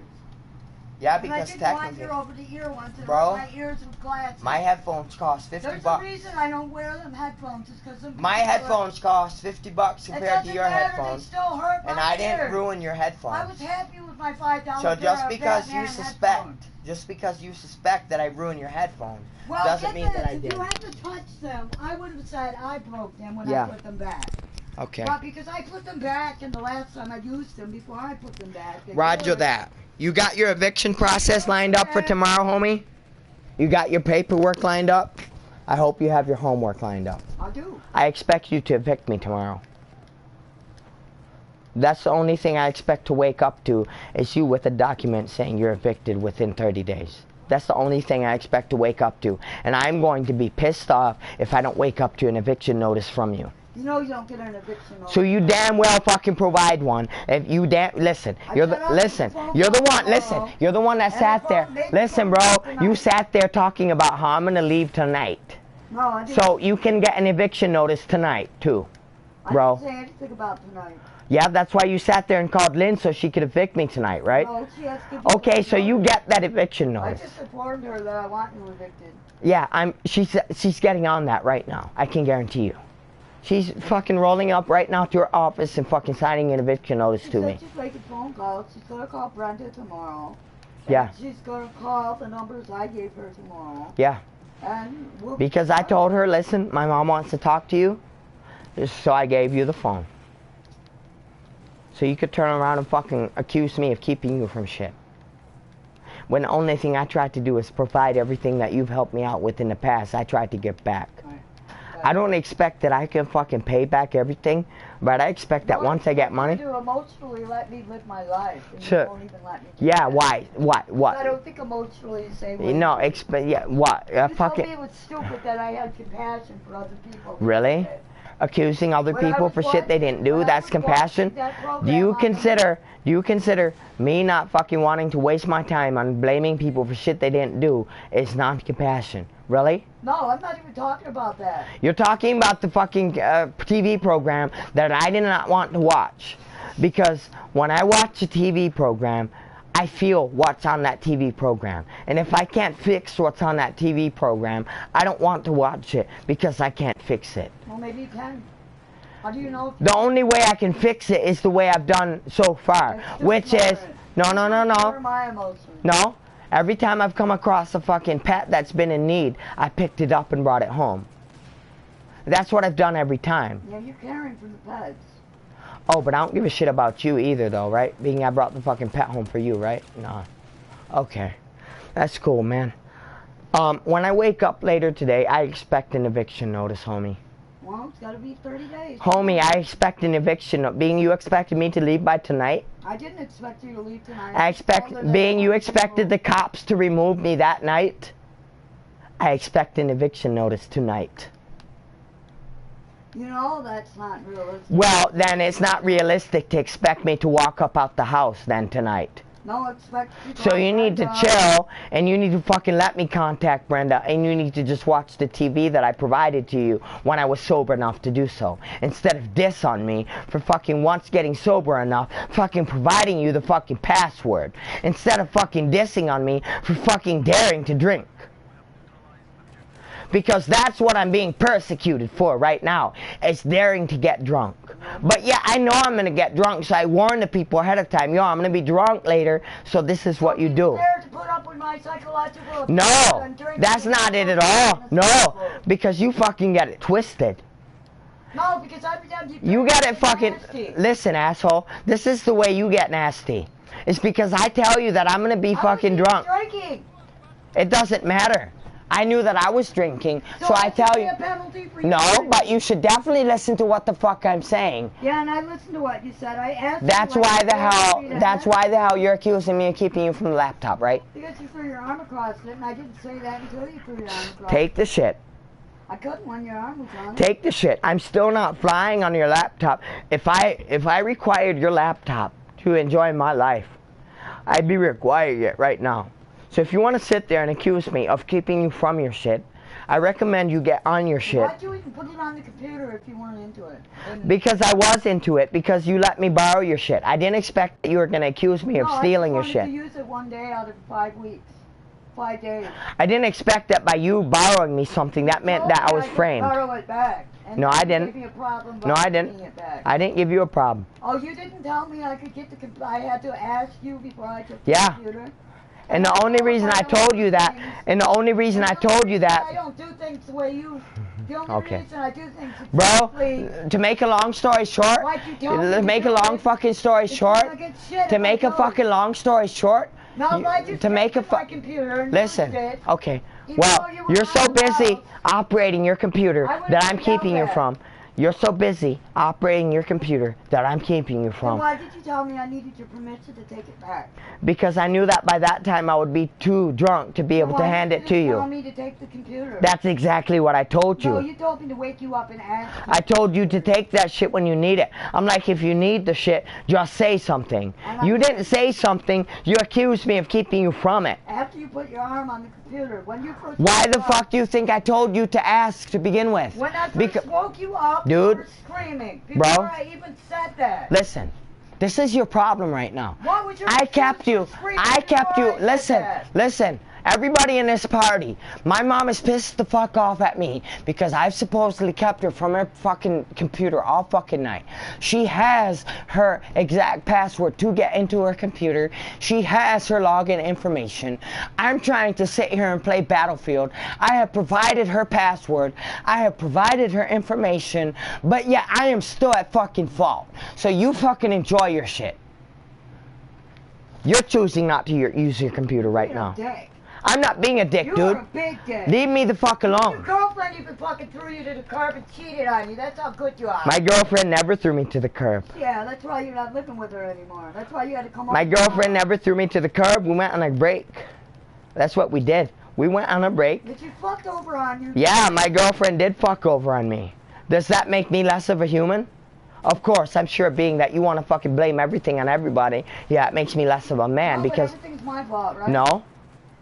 Yeah, And I because didn't want technically, your over-the-ear ones. It Bro, hurt my ears with glasses. my headphones cost 50 There's a bucks. reason I don't wear them headphones. It's because My headphones cost 50 bucks It compared to doesn't your matter, headphones, They still hurt my and I didn't ears. ruin your I headphones. was happy with my $5 So just pair because of you Batman suspect, headphones. just because you suspect that I ruined your headphones, Well, doesn't get mean this, that I if did. you had to touch them, I would have said I broke them when Yeah. I put them back. Okay. But because I put them back, and the last time I used them before I put them back. they Roger were- that. You got your eviction process lined up for tomorrow, homie? You got your paperwork lined up? I hope you have your homework lined up. I do. I expect you to evict me tomorrow. That's the only thing I expect to wake up to is you with a document saying you're evicted within 30 days. That's the only thing I expect to wake up to. And I'm going to be pissed off if I don't wake up to an eviction notice from you. You know you don't get an eviction notice. So you damn well fucking provide one. If you listen, you're the you're the one that sat there. Listen, bro, you sat there talking about how I'm gonna leave tonight. No, I didn't. So you can get an eviction notice tonight too, bro. I didn't say anything about tonight. Yeah, that's why you sat there and called Lynn so she could evict me tonight, right? No, she has to give you Okay, a so you notice. get that eviction I notice. just informed her that I want you evicted. Yeah, she's getting on that right now. I can guarantee you. She's fucking rolling up right now to her office and fucking signing an eviction notice She to said me. she's making phone calls. She's gonna call Brenda tomorrow. Yeah. And she's gonna call the numbers I gave her tomorrow. Yeah. And we'll Because I told her, listen, my mom wants to talk to you, so I gave you the phone. So you could turn around and fucking accuse me of keeping you from shit. When the only thing I tried to do is provide everything that you've helped me out with in the past, I tried to give back. I don't expect that I can fucking pay back everything, but I expect that once I get money. You emotionally let me live my life. And Sure. You won't even let me do Yeah, that. why? What? I What? don't think emotionally the same way. No, you yeah, what? told me Fucking, it was stupid that I had compassion for other people. really? Accusing other When I people was for shit they didn't do, when I that's was watching compassion? that program Do you on consider me not fucking wanting to waste my time on blaming people for shit they didn't do is not compassion? Really? No, I'm not even talking about that. You're talking about the fucking TV program that I did not want to watch. Because when I watch a TV program, I feel what's on that TV program. And if I can't fix what's on that TV program, I don't want to watch it because I can't fix it. Well, maybe you can. How do you know? The only way I can fix it is the way I've done so far, It's just which is, ignorant. no, Ignore my emotions. no, Every time I've come across a fucking pet that's been in need, I picked it up and brought it home. That's what I've done every time. Yeah, you're caring for the pets. Oh, but I don't give a shit about you either, though, right? Being I brought the fucking pet home for you, right? Nah. Okay. That's cool, man. When I wake up later today, I expect an eviction notice, homie. Well, it's got to be 30 days. Homie, I expect an eviction notice. Being you expected me to leave by tonight? I didn't expect you to leave tonight. I expect, being you expected the cops to remove me that night? I expect an eviction notice tonight. You know, that's not realistic. Well, then it's not realistic to expect me to walk up out the house then tonight. No, expect you to So you need to chill, and you need to fucking let me contact Brenda, and you need to just watch the TV that I provided to you when I was sober enough to do so. Instead of diss on me for fucking once getting sober enough, fucking providing you the fucking password. Instead of fucking dissing on me for fucking daring to drink. Because that's what I'm being persecuted for right now. It's daring to get drunk. But yeah, I know I'm going to get drunk, so I warn the people ahead of time. Yo, I'm going to be drunk later, so this is what you do. There to put up with my psychological No, that's not it at all. No, because you fucking get it twisted. No, because every time you get it fucking... nasty. Listen, asshole. This is the way you get nasty. It's because I tell you that I'm going to be fucking drunk. Drinking. It doesn't matter. I knew that I was drinking, so I tell you... No, but you should definitely listen to what the fuck I'm saying. Yeah, and I listened to what you said. I asked That's you why the hell you're accusing me of keeping you from the laptop, right? Because you threw your arm across it, and I didn't say that until you threw your arm across Take the shit. I couldn't when your arm was on it. Take the shit. I'm still not flying on your laptop. If I required your laptop to enjoy my life, I'd be requiring it right now. So if you want to sit there and accuse me of keeping you from your shit, I recommend you get on your shit. Why'd you even put it on the computer if you weren't into it? Because I was into it, because you let me borrow your shit. I didn't expect that you were going to accuse me of stealing your shit. I just wanted to use it one day out of 5 weeks. 5 days. I didn't expect that by you borrowing me something, that meant that I was framed. Borrow it back. No, I didn't. No, I didn't. I didn't give you a problem. Oh, you didn't tell me I could get the computer. I had to ask you before I took the computer. And the only reason I told you that, I don't do things the way you. The only reason I do things bro, to make a long story short, to make a long fucking story short, to make a fucking long story short, to make a listen, okay, well, you're so busy operating your computer that I'm keeping you from. You're so busy operating your computer that I'm keeping you from. Then why did you tell me I needed your permission to take it back? Because I knew that by that time I would be too drunk to be able to hand it to you. Tell me to take the computer. That's exactly what I told you. No, you told me to wake you up and ask you. I told you to take that shit when you need it. I'm like, if you need the shit, just say something. You didn't say something. You accused me of keeping you from it. After you put your arm on the computer, when you first why the fuck do you think I told you to ask to begin with? When I first woke you up, dude, you were screaming before I even said that. Listen, this is your problem right now. What was your listen. Everybody in this party, my mom is pissed the fuck off at me because I've supposedly kept her from her fucking computer all fucking night. She has her exact password to get into her computer. She has her login information. I'm trying to sit here and play Battlefield. I have provided her password. I have provided her information, but yeah, I am still at fucking fault. So you fucking enjoy your shit. You're choosing not to use your computer right now. I'm not being a dick, dude. You're a big dick. Leave me the fuck alone. Your girlfriend even fucking threw you to the curb and cheated on you. That's how good you are. My girlfriend never threw me to the curb. Yeah, that's why you're not living with her anymore. That's why you had to come up. My girlfriend never threw me to the curb. We went on a break. That's what we did. We went on a break. But you fucked over on you. Yeah, my girlfriend did fuck over on me. Does that make me less of a human? Of course, I'm sure being that you want to fucking blame everything on everybody, yeah, it makes me less of a man because... everything's my fault, right? No.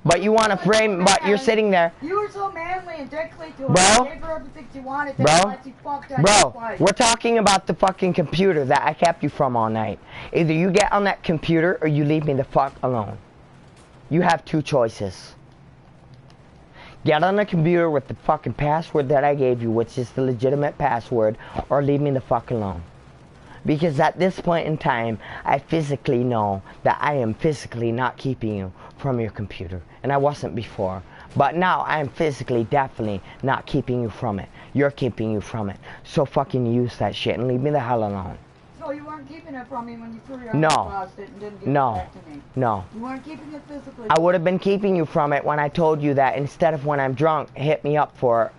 But you want to frame, but you're sitting there. You were so manly and dickly to her. You gave her everything she wanted. We're talking about the fucking computer that I kept you from all night. Either you get on that computer or you leave me the fuck alone. You have two choices. Get on the computer with the fucking password that I gave you, which is the legitimate password, or leave me the fuck alone. Because at this point in time, I physically know that I am physically not keeping you from your computer. And I wasn't before. But now I am physically definitely not keeping you from it. You're keeping you from it. So fucking use that shit and leave me the hell alone. So you weren't keeping it from me when you threw your No. arm across it and didn't give it back to me? No. You weren't keeping it physically? I would have been keeping you from it when I told you that instead of when I'm drunk, hit me up for it.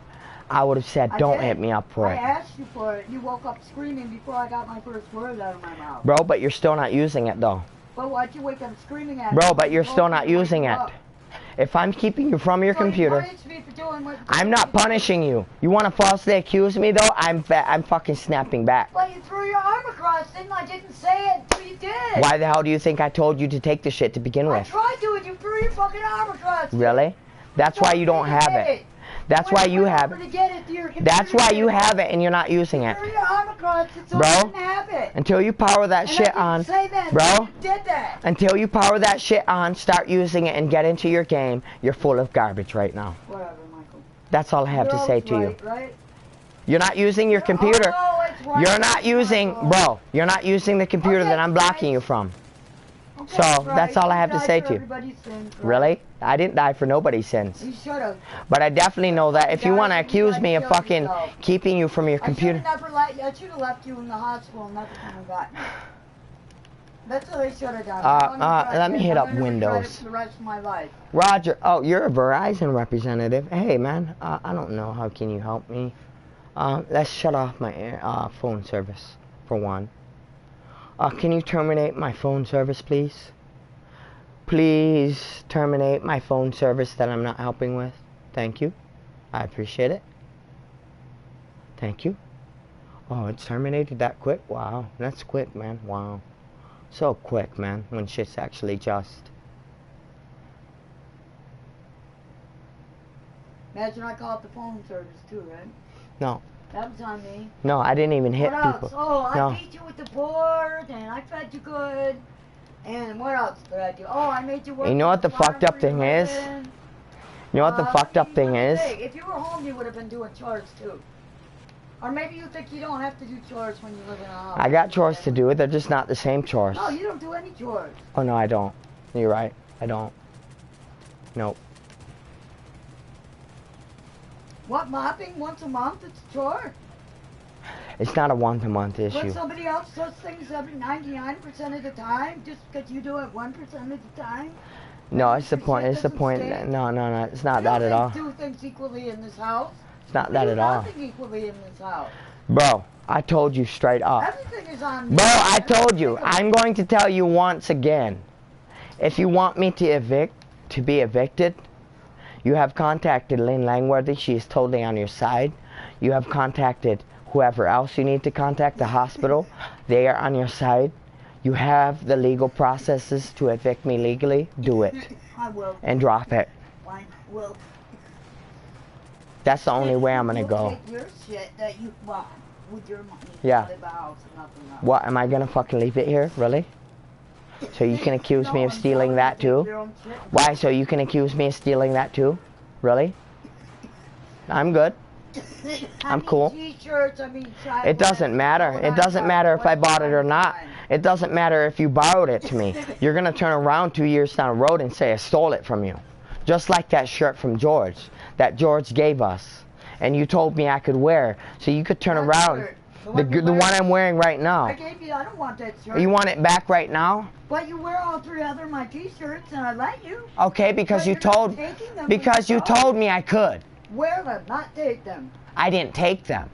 I would have said, don't hit me up for I it. asked you for it. You woke up screaming before I got my first word out of my mouth. Bro, but you're still not using it though. But why'd you wake up screaming at me? Bro, but you're still not using it. If I'm keeping you from your computer, You punished me for doing what I'm not punishing you. You want to falsely accuse me though? I'm fucking snapping back. But you threw your arm across it, I didn't say it, but you did. Why the hell do you think I told you to take the shit to begin I with? tried to, and you threw your fucking arm across it. Really? That's why you don't have it. That's why you have it. That's why you have it and you're not using it. Threw your arm across it, so Bro, I didn't have it. Until you power that And shit I on, didn't say that, bro, so you did that. until you power that shit on, start using it and get into your game, you're full of garbage right now. Whatever, Michael. That's all I have to You're say always to you. right, right? You're not using your computer. Oh, no, it's right, You're not using, Michael. bro, you're not using the computer Okay, that I'm blocking right. you from. Okay, So, right. that's all I have to You say died to you. for everybody's sins, right? Really? I didn't die for nobody's sins. You should have. But I definitely know that if you want to accuse me of fucking yourself. keeping you from your computer. I should have left you in the hospital and never come and got you. That's what I should have done. Let me hit up I'm gonna regret it Windows. for the rest of my life. Roger, oh, you're a Verizon representative. Hey, man, I don't know. How can you help me? Let's shut off my phone service, for one. Can you terminate my phone service, please? Please terminate my phone service that I'm not helping with. Thank you. I appreciate it. Thank you. Oh, it's terminated that quick? Wow, that's quick, man. Wow. So quick, man, when shit's actually just. Imagine I called the phone service too, right? No. That was on me. No, I didn't even hit What else? people. Oh, I No. beat you with the board, and I fed you good. And what else did I do? Oh, I made you work. You know what with the fucked up farm for your thing is? living. You know what the fucked up thing is? If you were home, you would have been doing chores too. Or maybe you think you don't have to do chores when you live in a house. I got chores to do. They're just not the same chores. No, you don't do any chores. Oh, no, I don't. You're right. I don't. Nope. What, mopping once a month? It's a chore. It's not a one-to-month When issue. somebody else does things every 99% of the time, just because you do it 1% of the time? No, it's the point. It's the doesn't point. stay. No, no, no. It's not We that don't at all. do things equally in this house. It's not We that do at all. nothing equally in this house. Bro, I told you straight up. Everything is on me. Bro, I Everything told you. is- I'm going to tell you once again. If you want me to be evicted, you have contacted Lynn Langworthy. She is totally on your side. You have contacted whoever else you need to contact, the hospital. They are on your side. You have the legal processes to evict me legally. Do it. I will. And drop it. I will. That's the only way I'm gonna You'll go. take your shit that you bought with your money. Yeah. To the house and nothing else. What, am I gonna fucking leave it here? Really? So you can accuse me of stealing that too? Why, so you can accuse me of stealing that too? Really? I'm good. I'm cool. T-shirts, It doesn't matter. It doesn't matter if I bought it or not. It doesn't matter if you borrowed it to me. You're gonna turn around 2 years down the road and say I stole it from you. Just like that shirt from George that George gave us. And you told me I could wear. So you could turn What around. shirt? The one I'm wearing right I now. gave you, I don't want that shirt. You want it back right now? But you wear all three other of my T-shirts and I let you. Okay, because But you you're not told taking them because you when you go. told me I could. Wear them, not take them. I didn't take them.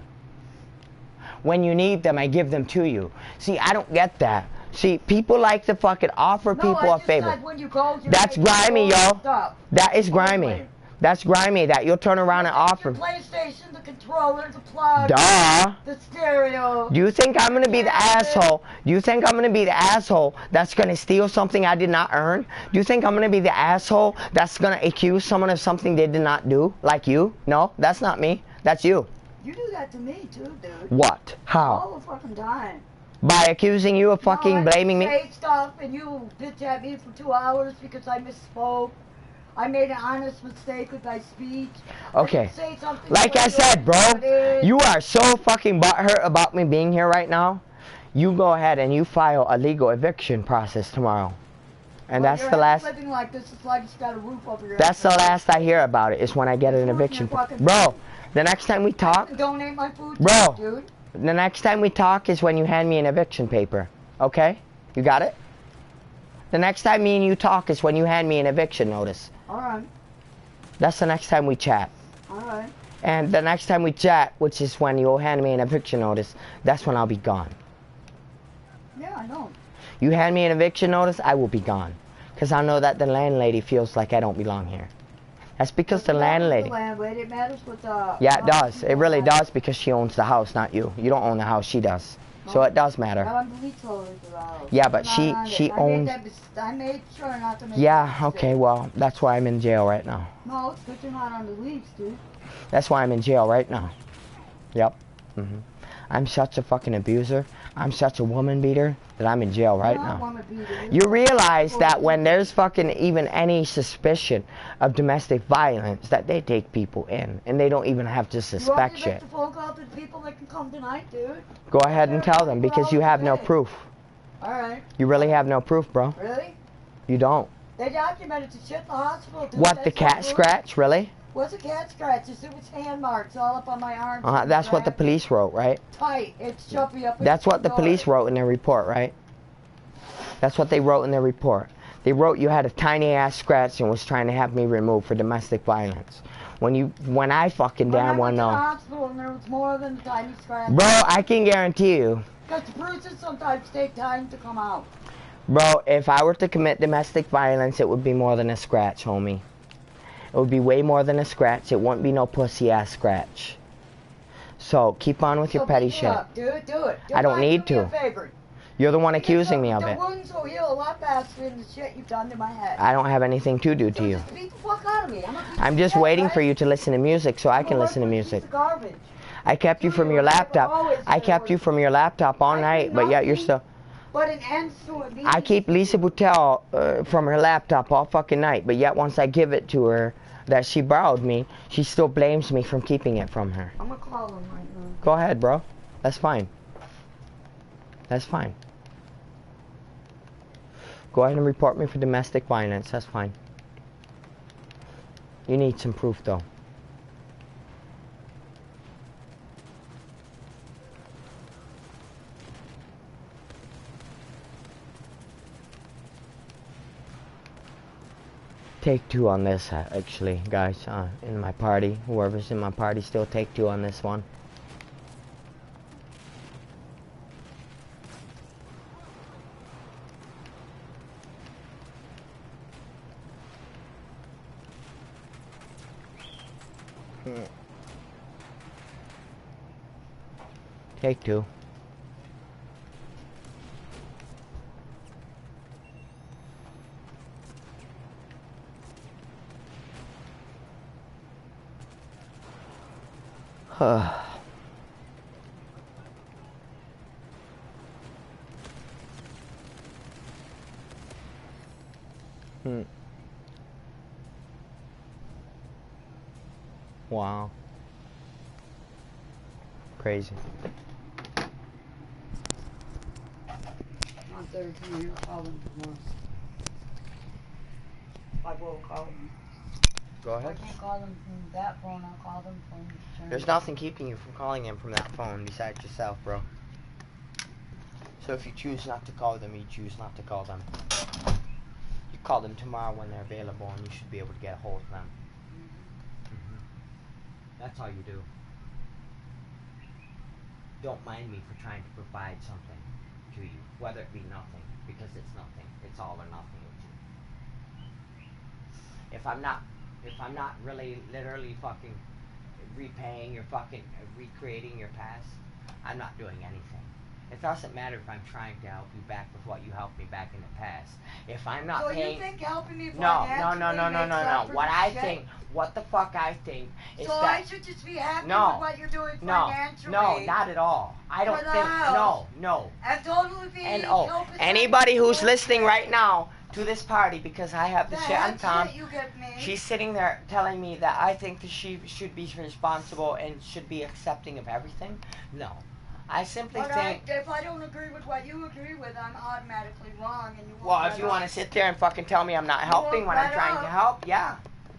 When you need them, I give them to you. See, I don't get that. See, people like to fucking offer No, people I a just favor. said when you go, you're That's taking grimy, all yo. the stuff. That is grimy. Only. That's grimy that you'll turn around and Your offer. PlayStation, the controller, the plug, Duh. the stereo. Do you think I'm gonna be the asshole? Do you think I'm gonna be the asshole that's gonna steal something I did not earn? Do you think I'm gonna be the asshole that's gonna accuse someone of something they did not do? Like you? No, that's not me. That's you. You do that to me too, dude. What? How? All the fucking time. By accusing you of fucking No, I blaming me? say stuff and you bitch at me for 2 hours because I misspoke. I made an honest mistake with my speech. Okay. I didn't say something Like I to said, bro, what it is. you are so fucking butthurt about me being here right now. You go ahead and you file a legal eviction process tomorrow. And Well, that's you're the last. living like this is like it's got a roof over your That's head. the last I hear about it. Is when I get an eviction. Bro, the next time we talk, Donate my food, bro. dude. The next time we talk is when you hand me an eviction paper. Okay? You got it? The next time me and you talk is when you hand me an eviction notice. All right. That's the next time we chat. All right. And the next time we chat, which is when you'll hand me an eviction notice, that's when I'll be gone. Yeah, I know. You hand me an eviction notice, I will be gone. Because I know that the landlady feels like I don't belong here. That's because the landlady... It matters with the... Yeah, it does. It really does because she owns the house, not you. You don't own the house, she does. So it does matter. I'm the leaseholder to the house. Yeah, but she owns... I made sure not to make Yeah, okay, well, that's why I'm in jail right now. No, it's because you're not on the lease, dude. That's why I'm in jail right now. Yep. I'm such a fucking abuser. I'm such a woman beater that I'm in jail right now. You realize that when there's fucking even any suspicion of domestic violence, that they take people in, and they don't even have to suspect shit. You want me to make the phone call to the people that can come tonight, dude? Go ahead and tell them, because you have no proof. Alright. You really have no proof, bro. Really? You don't. They documented the shit in the hospital, dude. What, the cat scratch? Really? What's a cat scratch? It was hand marks all up on my arms. That's what the police wrote, right? Tight. It's jumpy up. That's what the police wrote in their report, right? That's what they wrote in their report. They wrote you had a tiny ass scratch and was trying to have me removed for domestic violence. When I fucking damn well know. I went to the hospital and there was more than a tiny scratch. Bro, I can guarantee you. Because the bruises sometimes take time to come out. Bro, if I were to commit domestic violence, it would be more than a scratch, homie. It would be way more than a scratch. It wouldn't be no pussy ass scratch. So keep on with your petty shit. Do it. I don't need to. You're the one accusing me of it. The wounds will heal a lot faster than the shit you've done to my head. I don't have anything to do to you. Just beat the fuck out of me. I'm just waiting for you to listen to music so I can listen to music. I kept you from your laptop. I kept you from your laptop all night, but yet you're still... But an end to it. I keep Lisa Boutel from her laptop all fucking night, but yet once I give it to her that she borrowed me, she still blames me from keeping it from her. I'm gonna call him right now. Go ahead, bro. That's fine. That's fine. Go ahead and report me for domestic violence. That's fine. You need some proof, though. Take two on this, actually, guys. In my party, whoever's in my party, still take two on this one. Take two. Wow. Crazy. On Thursday, you'll call them tomorrow. I will call them. Go ahead. I can't call them from that phone. I'll call them from the There's nothing keeping you from calling them from that phone besides yourself, bro. So if you choose not to call them, you choose not to call them. You call them tomorrow when they're available and you should be able to get a hold of them. That's all you do. Don't mind me for trying to provide something to you, whether it be nothing, because it's nothing. It's all or nothing with you. If I'm not really literally fucking repaying your fucking recreating your past, I'm not doing anything. It doesn't matter if I'm trying to help you back with what you helped me back in the past. If I'm not paying... So you think helping me No. financially What I think, what the fuck I think is so that... I should just be happy with what you're doing financially? No, not at all. I don't think... No. I'm totally being... And anybody who's listening right now to this party, because I have the shit on Tom, she's sitting there telling me that I think that she should be responsible and should be accepting of everything. No. I simply But think. if I don't agree with what you agree with, I'm automatically wrong, and you won't Well, let if you up. want to sit there and fucking tell me I'm not You helping won't when I'm let trying to up. help, yeah.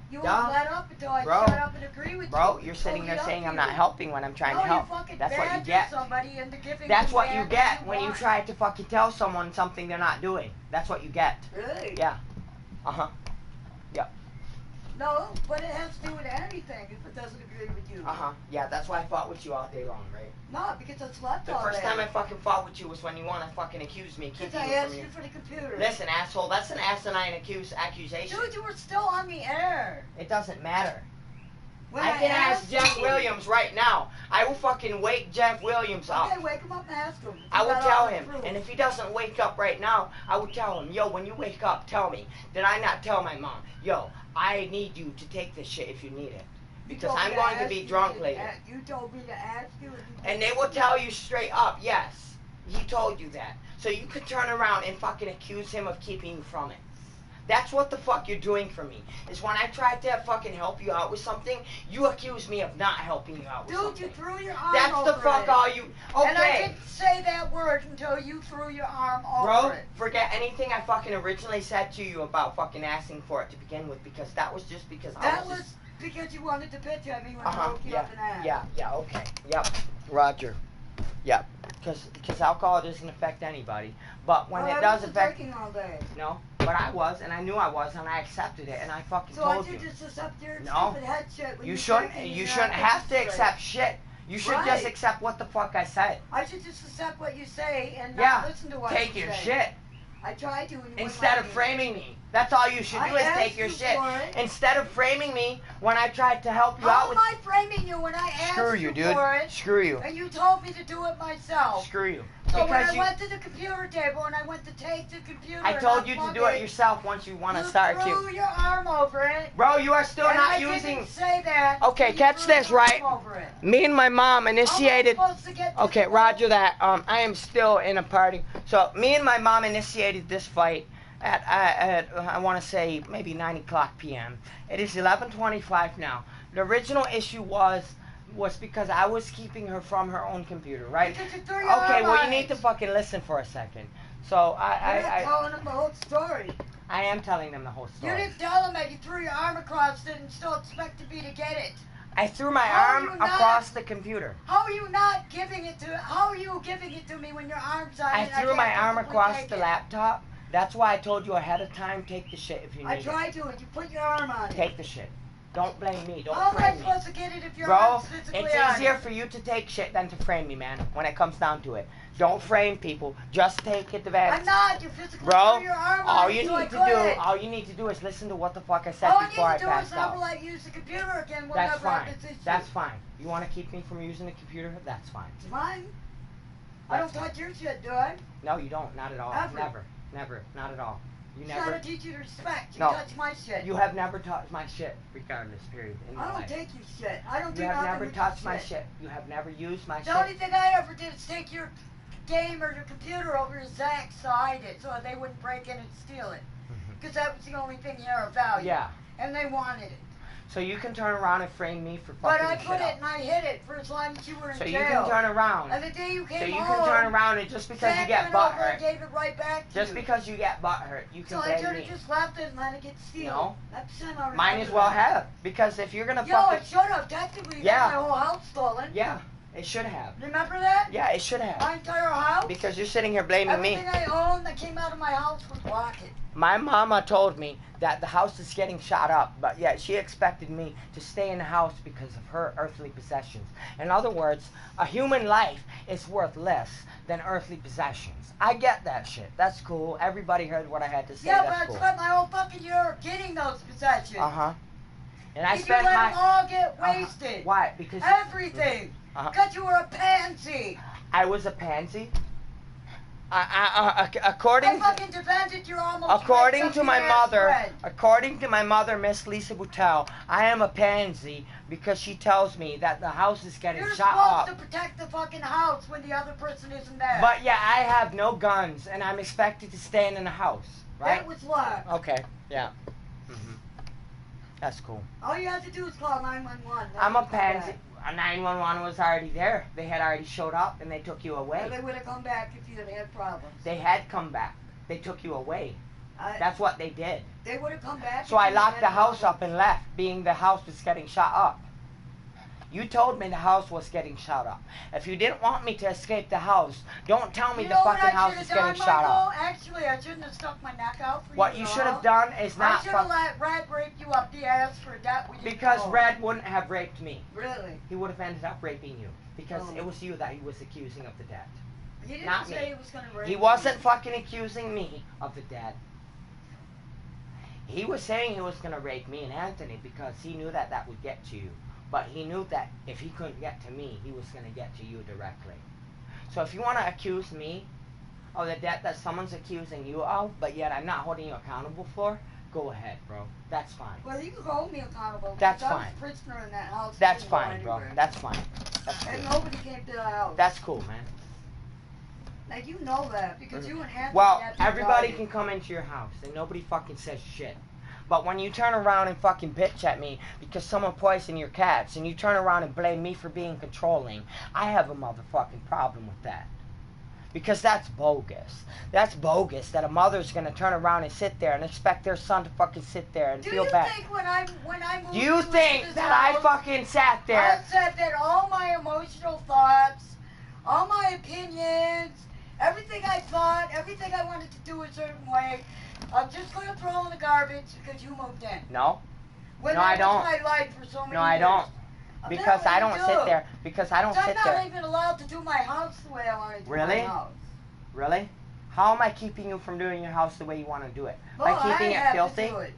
You Duh. won't let up until I Bro. shut up and agree with you. Bro, you're sitting Totally there up saying to I'm you. not helping when I'm trying No, to help. you fucking That's what you badger get. somebody into giving That's you what you what get you when you want. try to fucking tell someone something they're not doing. That's what you get. Really? Yeah. Uh-huh. No, but it has to do with anything if it doesn't agree with you. Uh-huh. Yeah, that's why I fought with you all day long, right? No, because I slept The all first day. time I fucking fought with you was when you want to fucking accuse me, Because keeping I me from asked you. you for the computer. Listen, asshole, that's an asinine accusation. Dude, you were still on the air. It doesn't matter. When I can ask asked Jeff you. Williams right now. I will fucking wake Jeff Williams up. Okay, wake him up and ask him. I will You got tell all the him. proof. And if he doesn't wake up right now, I will tell him, yo, when you wake up, tell me. Did I not tell my mom, yo, I need you to take this shit if you need it. You Because told me I'm going to ask be you drunk to- later. You told me to ask you. And they will tell you straight up, yes, he told you that. So you could turn around and fucking accuse him of keeping you from it. That's what the fuck you're doing for me. Is when I tried to fucking help you out with something, you accuse me of not helping you out with Dude, something. you threw your arm That's over the fuck it. all you. Okay. And I didn't say that word until you threw your arm over Bro, it. forget anything I fucking originally said to you about fucking asking for it to begin with, because that was just because That was because you wanted to bitch at me when I woke you up and asked. Yeah, okay. Yep. Roger. Yep. Because alcohol doesn't affect anybody. But when it does I affect. drinking all day. No, but I was, and I knew I was, and I accepted it, and I fucking So I told should you. just accept your No. stupid head shit when You you're shouldn't. drinking and You you're shouldn't not have to thinking accept straight. shit. You should just Right. accept what the fuck I said. I should just accept what you say and Yeah. not listen to what Take you your say. shit. I tried to. And you wouldn't Instead let of me. framing me. That's all you should do I is take asked your you shit. for it. Instead of framing me when I tried to help you How out am with. I framing you when I asked Screw you, dude. for it Screw you. and you told me to do it myself? Screw you. So when Because I you. went to the computer table and I went to take the computer I and told you to unplug do it yourself once you want to start You threw to. your arm over it. Bro, you are still and not I using. didn't say that. Okay, You catch threw this, your arm right? over it. Me and my mom How am I initiated. supposed to get to Okay, the roger that. I am still in a party. So me and my mom initiated this fight at I want to say maybe 9 o'clock p.m. It is 11:25 now. The original issue was because I was keeping her from her own computer, right? Because you threw your Okay, arm well on you need it. to fucking listen for a second. So You're not I telling them the whole story. am telling them the whole You story. didn't tell them that you threw your arm across it and still expected me to get it. I threw my How are arm you not- across the computer. How are you not giving it to? How are you giving it to me when your arm's on I it? and threw can't my arm physically across take the it? laptop. That's why I told you ahead of time, take the shit if you need I tried to, and you put your arm on it. it. Take the shit. Don't blame me. Don't How am I frame me. supposed to get it if your Bro, arm's physically it's on easier it? for you to take shit than to frame me, man, when it comes down to it. Don't frame people. Just take advantage. I'm not. You physically Bro, threw your arm all on you it, so I need to do, couldn't. all you need to do is listen to what the fuck I said All I need before I to do is passed never out. let you use the computer again. We'll That's never fine. have this issue. That's fine. You want to keep me from using the computer? That's fine. It's fine. I don't That's touch your shit, do I? No, you don't. Not at all. Ever. Never. Not at all. You It's not never. to teach you to respect. You No. touch my shit. You have never touched my shit, regardless. Period. In I your don't life. take your shit. I don't do You have nothing never with touched your my shit. You have never used my The only shit. thing I ever did is take your game or your computer over to Zach's so I hid it, so they wouldn't break in and steal it. Because that was the only thing you ever valued. Yeah. And they wanted it. So you can turn around and frame me for But fucking I shit put up. it and I hid it for as long as you were in So jail. you can turn around. And the day you came So you home, can turn around and just because you Zach get went butt over and hurt, gave it right back to just you. because you get butt hurt, you can So I blame should have me. just left it and let it get stealed. No. That's semi Might as well have, because if you're gonna Yo, fucking, it should have. Technically, you Yeah. got my whole house stolen. yeah, it should have. Remember that? Yeah, it should have. My entire house? Because you're sitting here blaming me. Everything I owned that came out of my house was rocket. My mama told me that the house is getting shot up, but yet she expected me to stay in the house because of her earthly possessions. In other words, a human life is worth less than earthly possessions. I get that shit. That's cool. Everybody heard what I had to say. Yeah, but That's I cool. spent my whole fucking year getting those possessions. Uh-huh. And I Did spent you let my... them all get Uh-huh. wasted? Why? Because Everything. Uh-huh. Because you were a pansy. I was a pansy. I According fucking defended your almost According raped to up my your ass mother, friend. Miss Lisa Boutel, I am a pansy because she tells me that the house is getting You're shot supposed up. to protect the fucking house when the other person isn't there. But yeah, I have no guns and I'm expected to stay in the house, right? That was locked. Okay, yeah. That's cool. All you have to do is call 911. I'm a pansy. 911 was already there. They had already showed up and they took you away. Well, they would have come back if you had had problems. They had come back. They took you away. That's what they did. They would have come back. So I locked the house up and left, being the house was getting shot up. You told me the house was getting shot up. If you didn't want me to escape the house, don't tell me the fucking house is getting shot up. Actually, I shouldn't have stuck my neck out for you. What you should have done is not. I should have let Red rape you up the ass for that. Because Red wouldn't have raped me. Really? He would have ended up raping you. Because it was you that he was accusing of the death. He didn't Not say me. he was going to rape He wasn't fucking accusing me of the death. He was saying he was going to rape me and Anthony because he knew that that would get to you. But he knew that if he couldn't get to me, he was going to get to you directly. So if you want to accuse me of the debt that someone's accusing you of, but yet I'm not holding you accountable for, go ahead, bro. That's fine. Well, you can hold me accountable. That's I was fine. a prisoner in that house. That's fine, bro. That's fine. That's cool. And nobody came to the house. That's cool, man. Now, you know that because you and Anthony Well, had to everybody guard can come into your house and nobody fucking says shit. But when you turn around and fucking bitch at me because someone poisoned your cats and you turn around and blame me for being controlling, I have a motherfucking problem with that. Because that's bogus. That's bogus that a mother's gonna turn around and sit there and expect their son to fucking sit there and feel bad. Do you think when I moved Do you think that I fucking sat there? I said that all my emotional thoughts, all my opinions, everything I thought, everything I wanted to do a certain way, I'm just going to throw in the garbage because you moved in. No. When No, I don't. my life for so many No, I years. don't. Because I don't sit there. Because I don't So sit I'm there. not even allowed to do my house the way I want to do Really? my house. Really? How am I keeping you from doing your house the way you want to do it? Well, By keeping I it have filthy? To do it.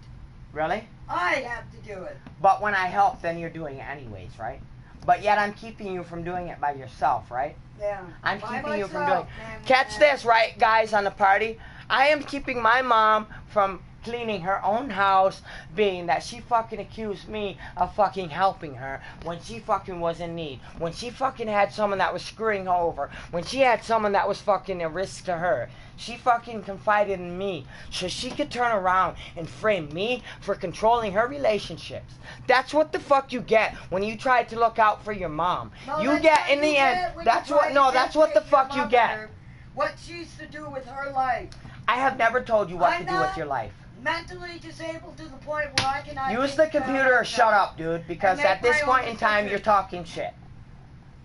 Really? I have to do it. But when I help, then you're doing it anyways, right? But yet I'm keeping you from doing it by yourself, right? Yeah. I'm By keeping you from myself, doing. man, Catch this, right, guys, on the party. I am keeping my mom from cleaning her own house, being that she fucking accused me of fucking helping her when she fucking was in need, when she fucking had someone that was screwing her over, when she had someone that was fucking a risk to her. She fucking confided in me so she could turn around and frame me for controlling her relationships. That's what the fuck you get when you try to look out for your mom. No, You that's get what in the you end. get when That's you what try no, to that's what the dictate your fuck you get. mother What she used to do with her life. I have never told you what I'm to do with not your life. Mentally disabled to the point where I cannot Use take the care of computer or myself. shut up, dude, because And make at this my point own in time decisions. you're talking shit.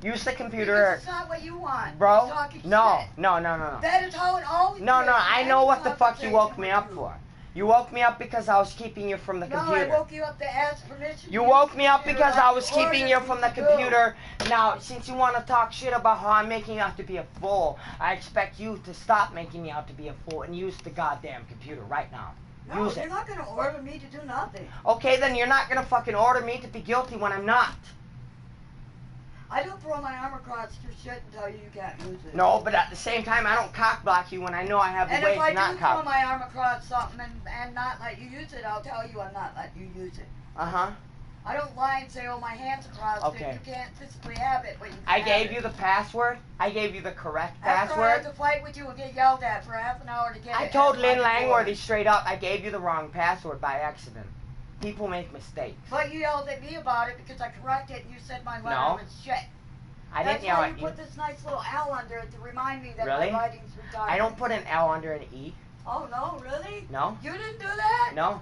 Use the Because computer. it's not what you want. Bro, You're talking no, shit. no, no, no, no. That is how it always No, is. no, I Any know what the fuck you conversation woke me with up you. for. You woke me up because I was keeping you from the No, I computer. woke you up to ask permission. You to woke use me the up computer because I like was you keeping you ordered from me the to do. computer. Now, since you want to talk shit about how I'm making you out to be a fool, I expect you to stop making me out to be a fool and use the goddamn computer right now. No, Use you're it. not going to order me to do nothing. Okay, then you're not gonna fucking order me to be guilty when I'm not. I don't throw my arm across your shit and tell you you can't use it. No, but at the same time, I don't cock block you when I know I have the And way if I to not do throw cock. my arm across something and not let you use it, I'll tell you I'm not letting you use it. Uh-huh. I don't lie and say, oh, my hand's across Okay. it. You can't physically have it, but you can I have gave it. you the password. I gave you the correct After I had password. to fight with you and get yelled at for half an hour to get I it. told after I Lynn did Langworthy it. straight up, I gave you the wrong password by accident. People make mistakes. But you yelled at me about it because I corrected it and you said my letter No. was shit. I That's didn't yell why at you you. put this nice little L under it to remind me that Really? my writing's retarded. I don't put an L under an E. Oh, no, really? No. You didn't do that? No.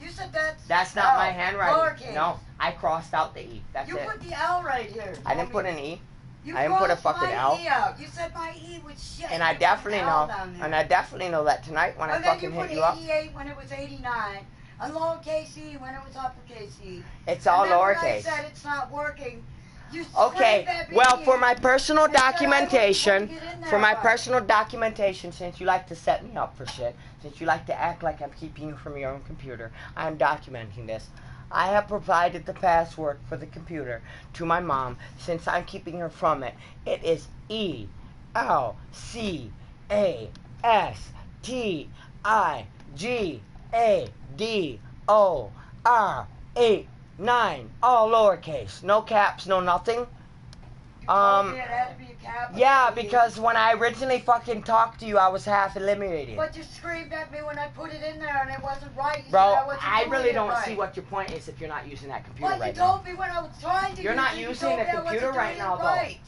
You said that's... That's not L, my handwriting. lowercase. No. I crossed out the E. That's You it. put the L right here. I didn't put an E. You I didn't put a crossed fucking my L. E out. You said my E was shit. And I You put an definitely L know, down there. and I definitely know that tonight when I And then fucking you put hit you up, 88 when it was 89. And lowercase E when it was uppercase E. it's all and then when I lowercase. said it's not working, you Okay, scraped that well, baby for my in personal and said, "I wouldn't documentation, get in there, for my but-" personal documentation, since you like to set me up for shit, since you like to act like I'm keeping you from your own computer, I'm documenting this. I have provided the password for the computer to my mom since I'm keeping her from it. It is ELCASTIGADOR89, all lowercase, no caps, no nothing. told me it had to be a capital Yeah, P. because when I originally fucking talked to you, I was half eliminated. But you screamed at me when I put it in there and it wasn't right. You Bro, said I wasn't I doing really it don't right. see what your point is if you're not using that computer Well, right you now. told me when I was trying to You're use not it, using you told the me I computer wasn't right doing now, it though. right.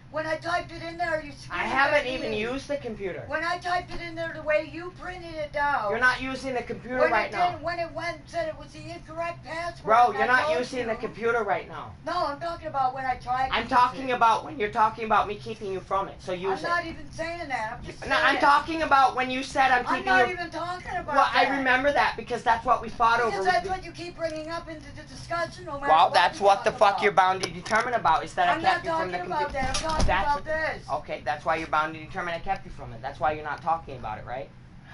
When I typed it in there, you screamed I haven't at even me. used the computer. When I typed it in there the way you printed it down. You're not using the computer when right it now. didn't, when it went and said it was the incorrect password. Bro, and you're I not told using you. the computer right now. No, I'm talking about when I tried to I'm use talking it. about when you're talking about me keeping you from it, so use I'm it. not even saying that. I'm just saying No, I'm talking about when you said I'm keeping I'm not you. even talking about Well, that. I remember that because that's what we fought over. Because that's what you keep bringing up into the discussion no matter Well, what that's we what the talk fuck about. you're bound to determine about is that I'm I not kept you from talking the about computer. that. I'm talking about this. Okay, that's why you're bound to determine I kept you from it. That's why you're not talking about it, right?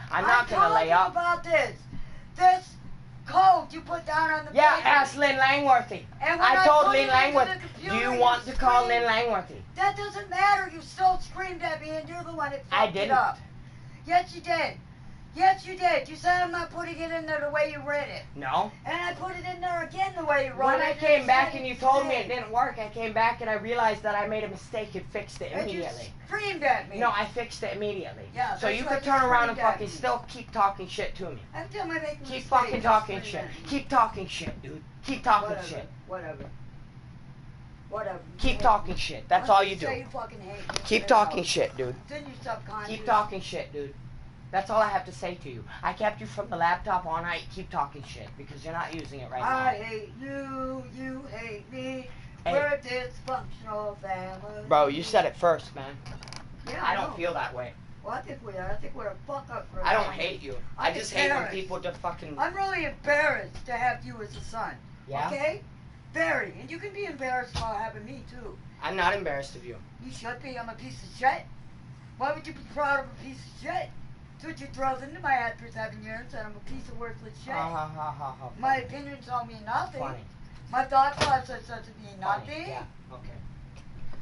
I'm not gonna lay up. about this. This code you put down on the Yeah, paper. ask Lynn Langworthy. And when I told put Lynn it into Langworthy. the Do computer, you want to call screamed. Lynn Langworthy? That doesn't matter. You still screamed at me, and you're the one that I fucked it didn't. up. Yes, you did. Yes, you did. You said I'm not putting it in there the way you read it. No. And I put it in there again the way you wrote When it. I came back and you told me it didn't work, I came back and I realized that I made a mistake and fixed it And you immediately. screamed at me. No, I fixed it immediately. Yeah, so that's you why could you turn around and screamed at fucking me. still keep talking shit to me. Every time I make a Keep mistake, fucking you talking scream shit. at me. Keep talking shit, dude. Keep talking Whatever. shit. Whatever. Whatever. Keep talking shit. That's all you do. Say you fucking hate me. Keep Say talking no. shit, dude. It's in your subconscious. Keep talking shit, dude. That's all I have to say to you. I kept you from the laptop all night. Keep talking shit because you're not using it right I now. hate you. You hate me. Hey. We're a dysfunctional family. Bro, you said it first, man. Yeah, I know. don't feel that way. Well, I think we are. I think we're a fuck up for a I don't family. hate you. I'm I just hate when embarrassed. people just fucking. I'm really embarrassed to have you as a son. Yeah? Okay? Very. And you can be embarrassed about having me, too. I'm not embarrassed of you. You should be. I'm a piece of shit. Why would you be proud of a piece of shit? That's what you drilled into my head for 7 years, that I'm a piece of worthless shit. My opinions don't mean nothing. Funny. My thought process doesn't mean Funny. nothing. Yeah. Okay.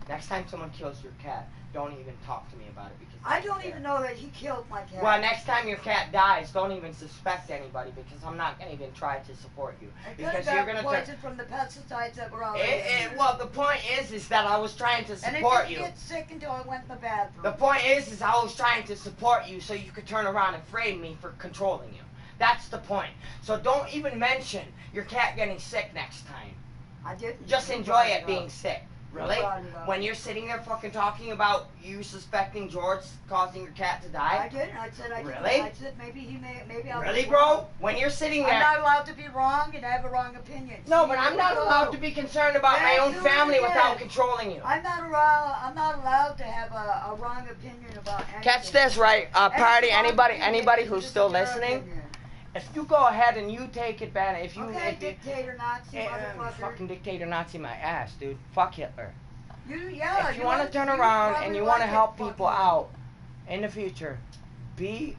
Next time someone kills your cat, don't even talk to me about it because I don't even know that he killed my cat. Well, next time your cat dies, don't even suspect anybody because I'm not gonna even try to support you I could because have you're got gonna. poison from the pesticides that were already in there. Well, the point is that I was trying to And support I you. didn't get sick until I went in the bathroom. The point is I was trying to support you so you could turn around and frame me for controlling you. That's the point. So don't even mention your cat getting sick next time. I didn't. Just You enjoy brought it up. being sick. Really? You brought it up. When you're sitting there fucking talking about you suspecting George causing your cat to I die? didn't. I said I didn't. Really? I said maybe I was Really, wrong. bro? When you're sitting I'm there. not allowed to be wrong and have a wrong opinion. No, See, but I'm here not we allowed go. to be concerned about my Yeah, own do it family again. without controlling you. I'm not allowed to have a wrong opinion about anything. Catch this, right? Party, Any wrong anybody opinion who's is still just your listening, opinion. if you go ahead and you take advantage, if you, Okay, dictator, Nazi, motherfucker. fucking dictator Nazi my ass, dude. Fuck Hitler. Yeah, If you want to turn around and you want to help people out in the future, be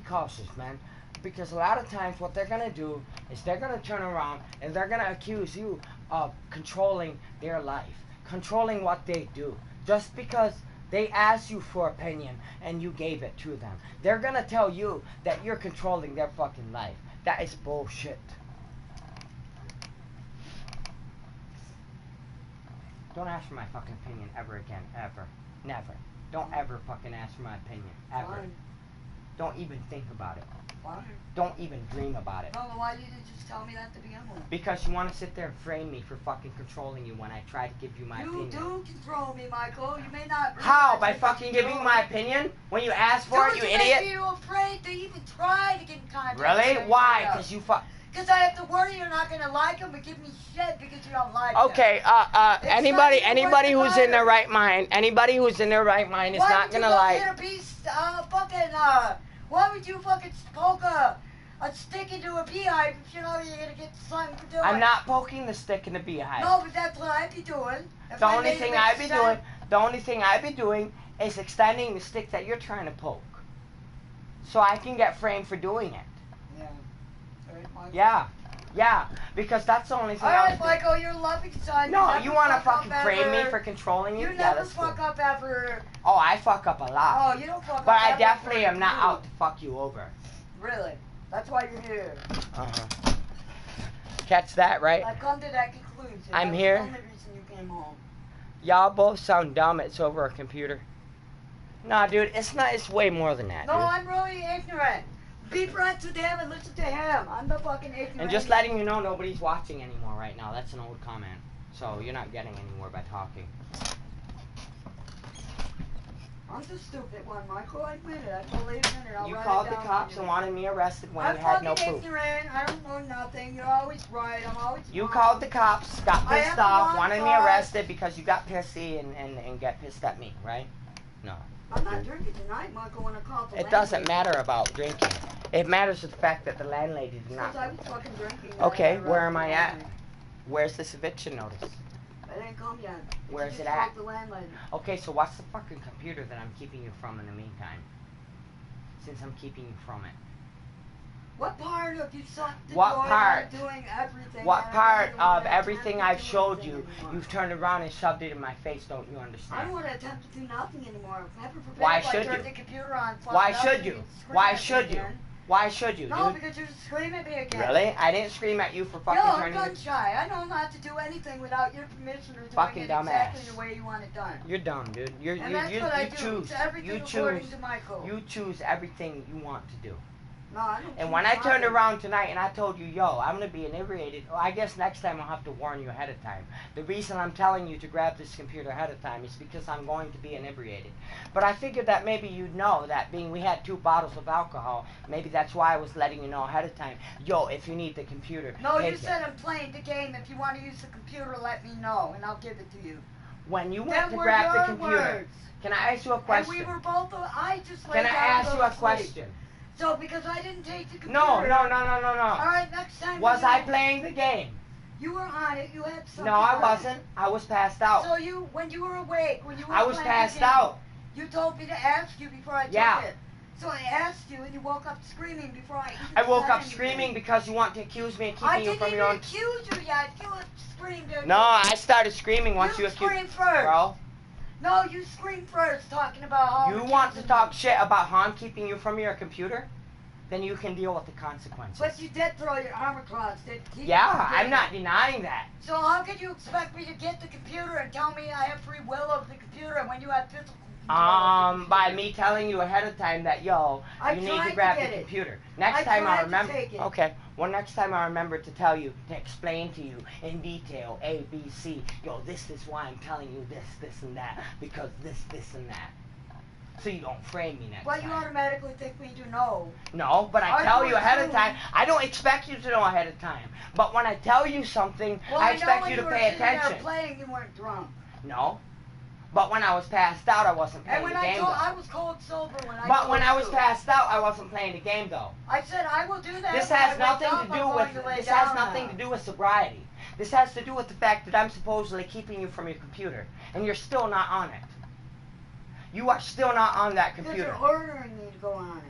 cautious, man. Because a lot of times what they're gonna do is they're gonna turn around and they're gonna accuse you of controlling their life, controlling what they do, just because they asked you for opinion and you gave it to them. They're gonna tell you that you're controlling their fucking life. That is bullshit. Don't ask for my fucking opinion ever again. Ever. Never. Don't ever fucking ask for my opinion. Ever. Fine. Don't even think about it. Fine. Don't even dream about it. No, then why did you just tell me that to begin with? Because you want to sit there and frame me for fucking controlling you when I try to give you my You opinion. do control me, Michael. You may not. How? realize By it, fucking but you giving do. my opinion? When you ask for it, you Make idiot? me afraid to even try to get in contact. Really? Why? Because you fuck. Because I have to worry you're not gonna like them and give me shit because you don't like them. Okay, anybody who's in their right mind, anybody who's in their right mind is not gonna Why like. would you why would you fucking poke a stick into a beehive if you know you're gonna get stung for doing it? I'm not poking the stick in the beehive. No, but that's what I'd be doing. If The I only made thing it I'd be make doing, sense. the only thing I'd be doing is extending the stick that you're trying to poke, so I can get framed for doing it. Yeah. Alright, Michael. Yeah, because that's the only thing. I Alright, was doing. Michael, you're a loving son. No, never you want to fuck fucking up frame me ever. for controlling you? You Yeah, never that's fuck cool. up ever. Oh, I fuck up a lot. Oh, you don't fuck up But I ever definitely for am not you. out to fuck you over. Really? That's why you're here. Uh-huh. Catch that, right? I've come to that conclusion. I'm That's here. the only reason you came home. Y'all both sound dumb. It's over a computer. Nah, dude, it's not. It's way more than that, No, dude. I'm really ignorant. Be friends with him and listen to him. I'm the fucking ignorant. And just letting you know, nobody's watching anymore right now. That's an old comment. So you're not getting anywhere by talking. I'm the stupid one, Michael. I admit it. I totally admit it. I'll You write called it the down cops for and you. wanted me arrested when I'm you had no fucking proof. ignorant. I don't know nothing. You're always right. I'm always You wrong. called the cops, got I pissed have the off, wrong wanted me thoughts. arrested because you got pissy and got pissed at me, right? No. I'm not drinking tonight, Michael, when I called the It doesn't landlady. matter about drinking. It matters the fact that the landlady did Because not. I was fucking drinking. Okay, and I where am I arrested at? the landlady. Where's this eviction notice? It ain't come yet. Where's Just it at? called the landlady. Okay, so what's the fucking computer that I'm keeping you from in the meantime? Since I'm keeping you from it. What part of you sucked the What joy part? out of doing everything? What and I part don't wanna of everything attempt to I've do showed anything you, anymore. you've turned around and shoved it in my face, don't you I don't understand? want to attempt to do nothing anymore. Heaven forbid Why if I should turn you? the computer on. fuck Why up should and you? scream Why at me should you? again. Why should you, No, dude? because you're screaming at me again. Really? I didn't scream at you for fucking Yo, I'm turning gun it. shy. I know not to do anything without your permission or doing Fucking it dumbass. exactly the way you want it done. You're dumb, dude. And that's what I do. choose. It's everything You according choose. to Michael. You choose everything you want to do. No, I don't And choose when I turned nothing. around tonight and I told you, yo, I'm gonna be inebriated, well, I guess next time I'll have to warn you ahead of time. The reason I'm telling you to grab this computer ahead of time is because I'm going to be inebriated. But I figured that maybe you'd know that being we had 2 bottles of alcohol, maybe that's why I was letting you know ahead of time. Yo, if you need the computer, No, take you it. said I'm playing the game. If you want to use the computer, let me know, and I'll give it to you. When you went Them to were grab the your computer, words. can I ask you a And question? we were both. I just laid Can I down and ask go you a to sleep. question? So because I didn't take the computer. No. All right, next time. Was you I know, playing the game? You were on it. You had something. No, I on it. wasn't. I was passed out. So you, when you were awake, when you were I was playing the passed game, out. You told me to ask you before I took Yeah. it. So I asked you, and you woke up screaming before I. even I woke said up anything. screaming because you want to accuse me of I keeping you didn't from even your own. accuse you yet. You screamed. No, I started screaming once you You accused. screamed first. Bro, No, you screamed first, talking about how. you I'm want to accusing talk you. shit about how I'm keeping you from your computer? Then you can deal with the consequences. But you did throw your arm across. Did keep Yeah, it from I'm getting not it. denying that. So how could you expect me to get the computer and tell me I have free will of the computer when you have physical control of the By computer? me telling you ahead of time that, yo, I you need tried to to grab get the it. computer. Next I time tried I to remember. take it. Okay. Well, next time I remember to tell you, to explain to you in detail, A, B, C. Yo, this is why I'm telling you this, and that, because this, and that. So you don't frame me next Well, you time. automatically think me to know. No, but I I tell do you ahead of too. time. I don't expect you to know ahead of time. But when I tell you something, Well, I know expect when you to were pay sitting there attention. playing, you weren't drunk. No. But when I was passed out, I wasn't And playing when the I game, told, though. I was cold sober when I. But told when I was you. passed out, I wasn't playing the game, though. I said I will do that. This when has I wake nothing up, to I'm do going with to lay this has down nothing now. to do with sobriety. This has to do with the fact that I'm supposedly keeping you from your computer, and you're still not on it. You are still not on that Because computer. you're ordering me to go on it.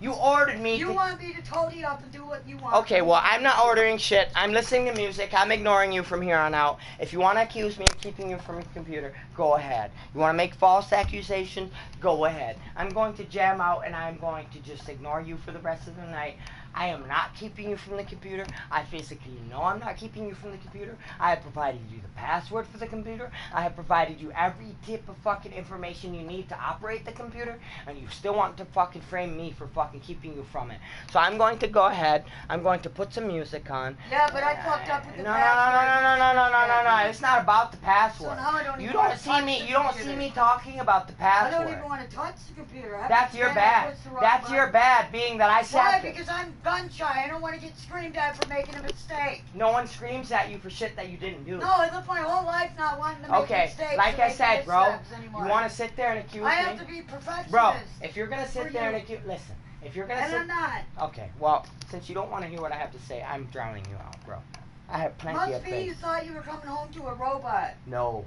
You ordered me You to. want me to toady up and do what you want. Okay, well, I'm not ordering shit. I'm listening to music. I'm ignoring you from here on out. If you want to accuse me of keeping you from your computer, go ahead. You want to make false accusations? Go ahead. I'm going to jam out, and I'm going to just ignore you for the rest of the night. I am not keeping you from the computer. I physically know I'm not keeping you from the computer. I have provided you the password for the computer. I have provided you every tip of fucking information you need to operate the computer, and you still want to fucking frame me for fucking keeping you from it. So I'm going to go ahead. I'm going to put some music on. Yeah, but I fucked up with the No. password. It's not about the password. So now I don't You even don't wanna see touch me. the You don't computer. see me talking about the I password. don't even want to touch the computer. I That's your understand I bad. pushed the wrong That's your button. bad. Being that I Why? sat there. Because I'm gun shy. I don't want to get screamed at for making a mistake. No one screams at you for shit that you didn't do. No, I lived my whole life not wanting to make Okay, mistakes. like and I make said, bro, missteps you anymore. want to sit there and accuse I have me? to be perfectionist. Bro, if you're gonna For sit there and you. accuse, listen. If you're gonna And sit, I'm not. okay. Well, since you don't want to hear what I have to say, I'm drowning you out, bro. I have plenty Must of be you things. thought you were coming home to a robot. No,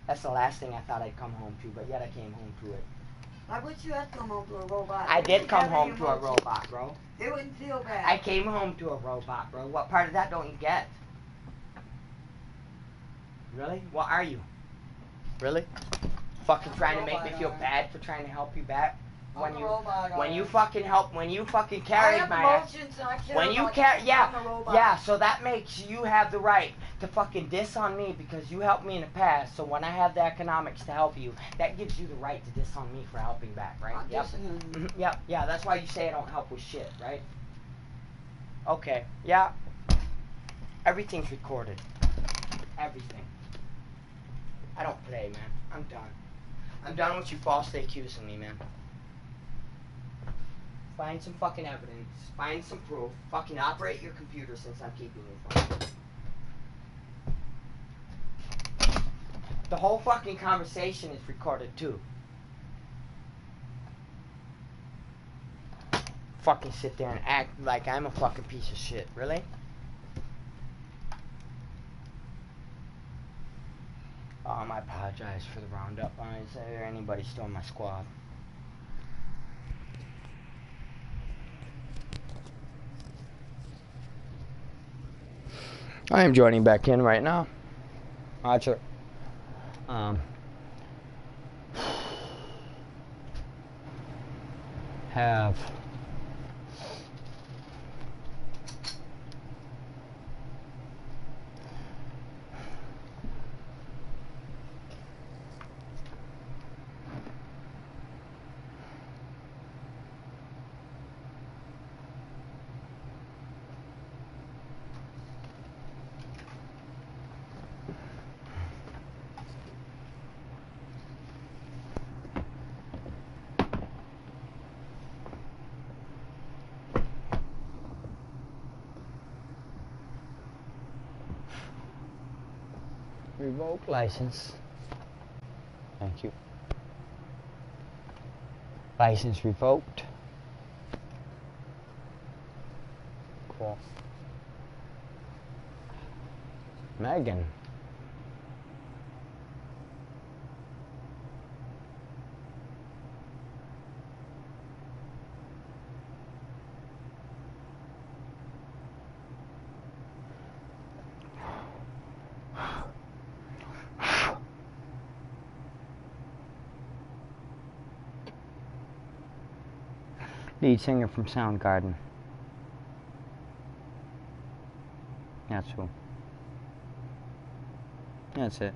that's the last thing I thought I'd come home to, but yet I came home to it. I wish you had come home to a robot. I It did wouldn't come have home any to a emotions. robot, bro. It wouldn't feel bad. I came home to a robot, bro. What part of that don't you get? Really? What are you? Really? Fucking trying to make me feel bad for trying to help you back? when I'm a you robot, when I you am. fucking help, when you fucking I carried have my ass. emotions and I care When you about carry, yeah, I'm a robot. yeah. So that makes you have the right to fucking diss on me because you helped me in the past. So when I have the economics to help you, that gives you the right to diss on me for helping back, right? I'm Yep. dissing on you. Yep. Yeah. That's why you say I don't help with shit, right? Okay. Yeah. Everything's recorded. Everything. I don't play, man. I'm done. I'm done with you falsely accusing me, man. Find some fucking evidence. Find some proof. Fucking operate your computer since I'm keeping you from it. The whole fucking conversation is recorded too. Fucking sit there and act like I'm a fucking piece of shit. Really? I apologize for the roundup. Is there anybody still in my squad? I am joining back in right now. Roger. Have revoke license. Thank you. License revoked. Cool. Megan. Lead singer from Soundgarden. That's who. That's it.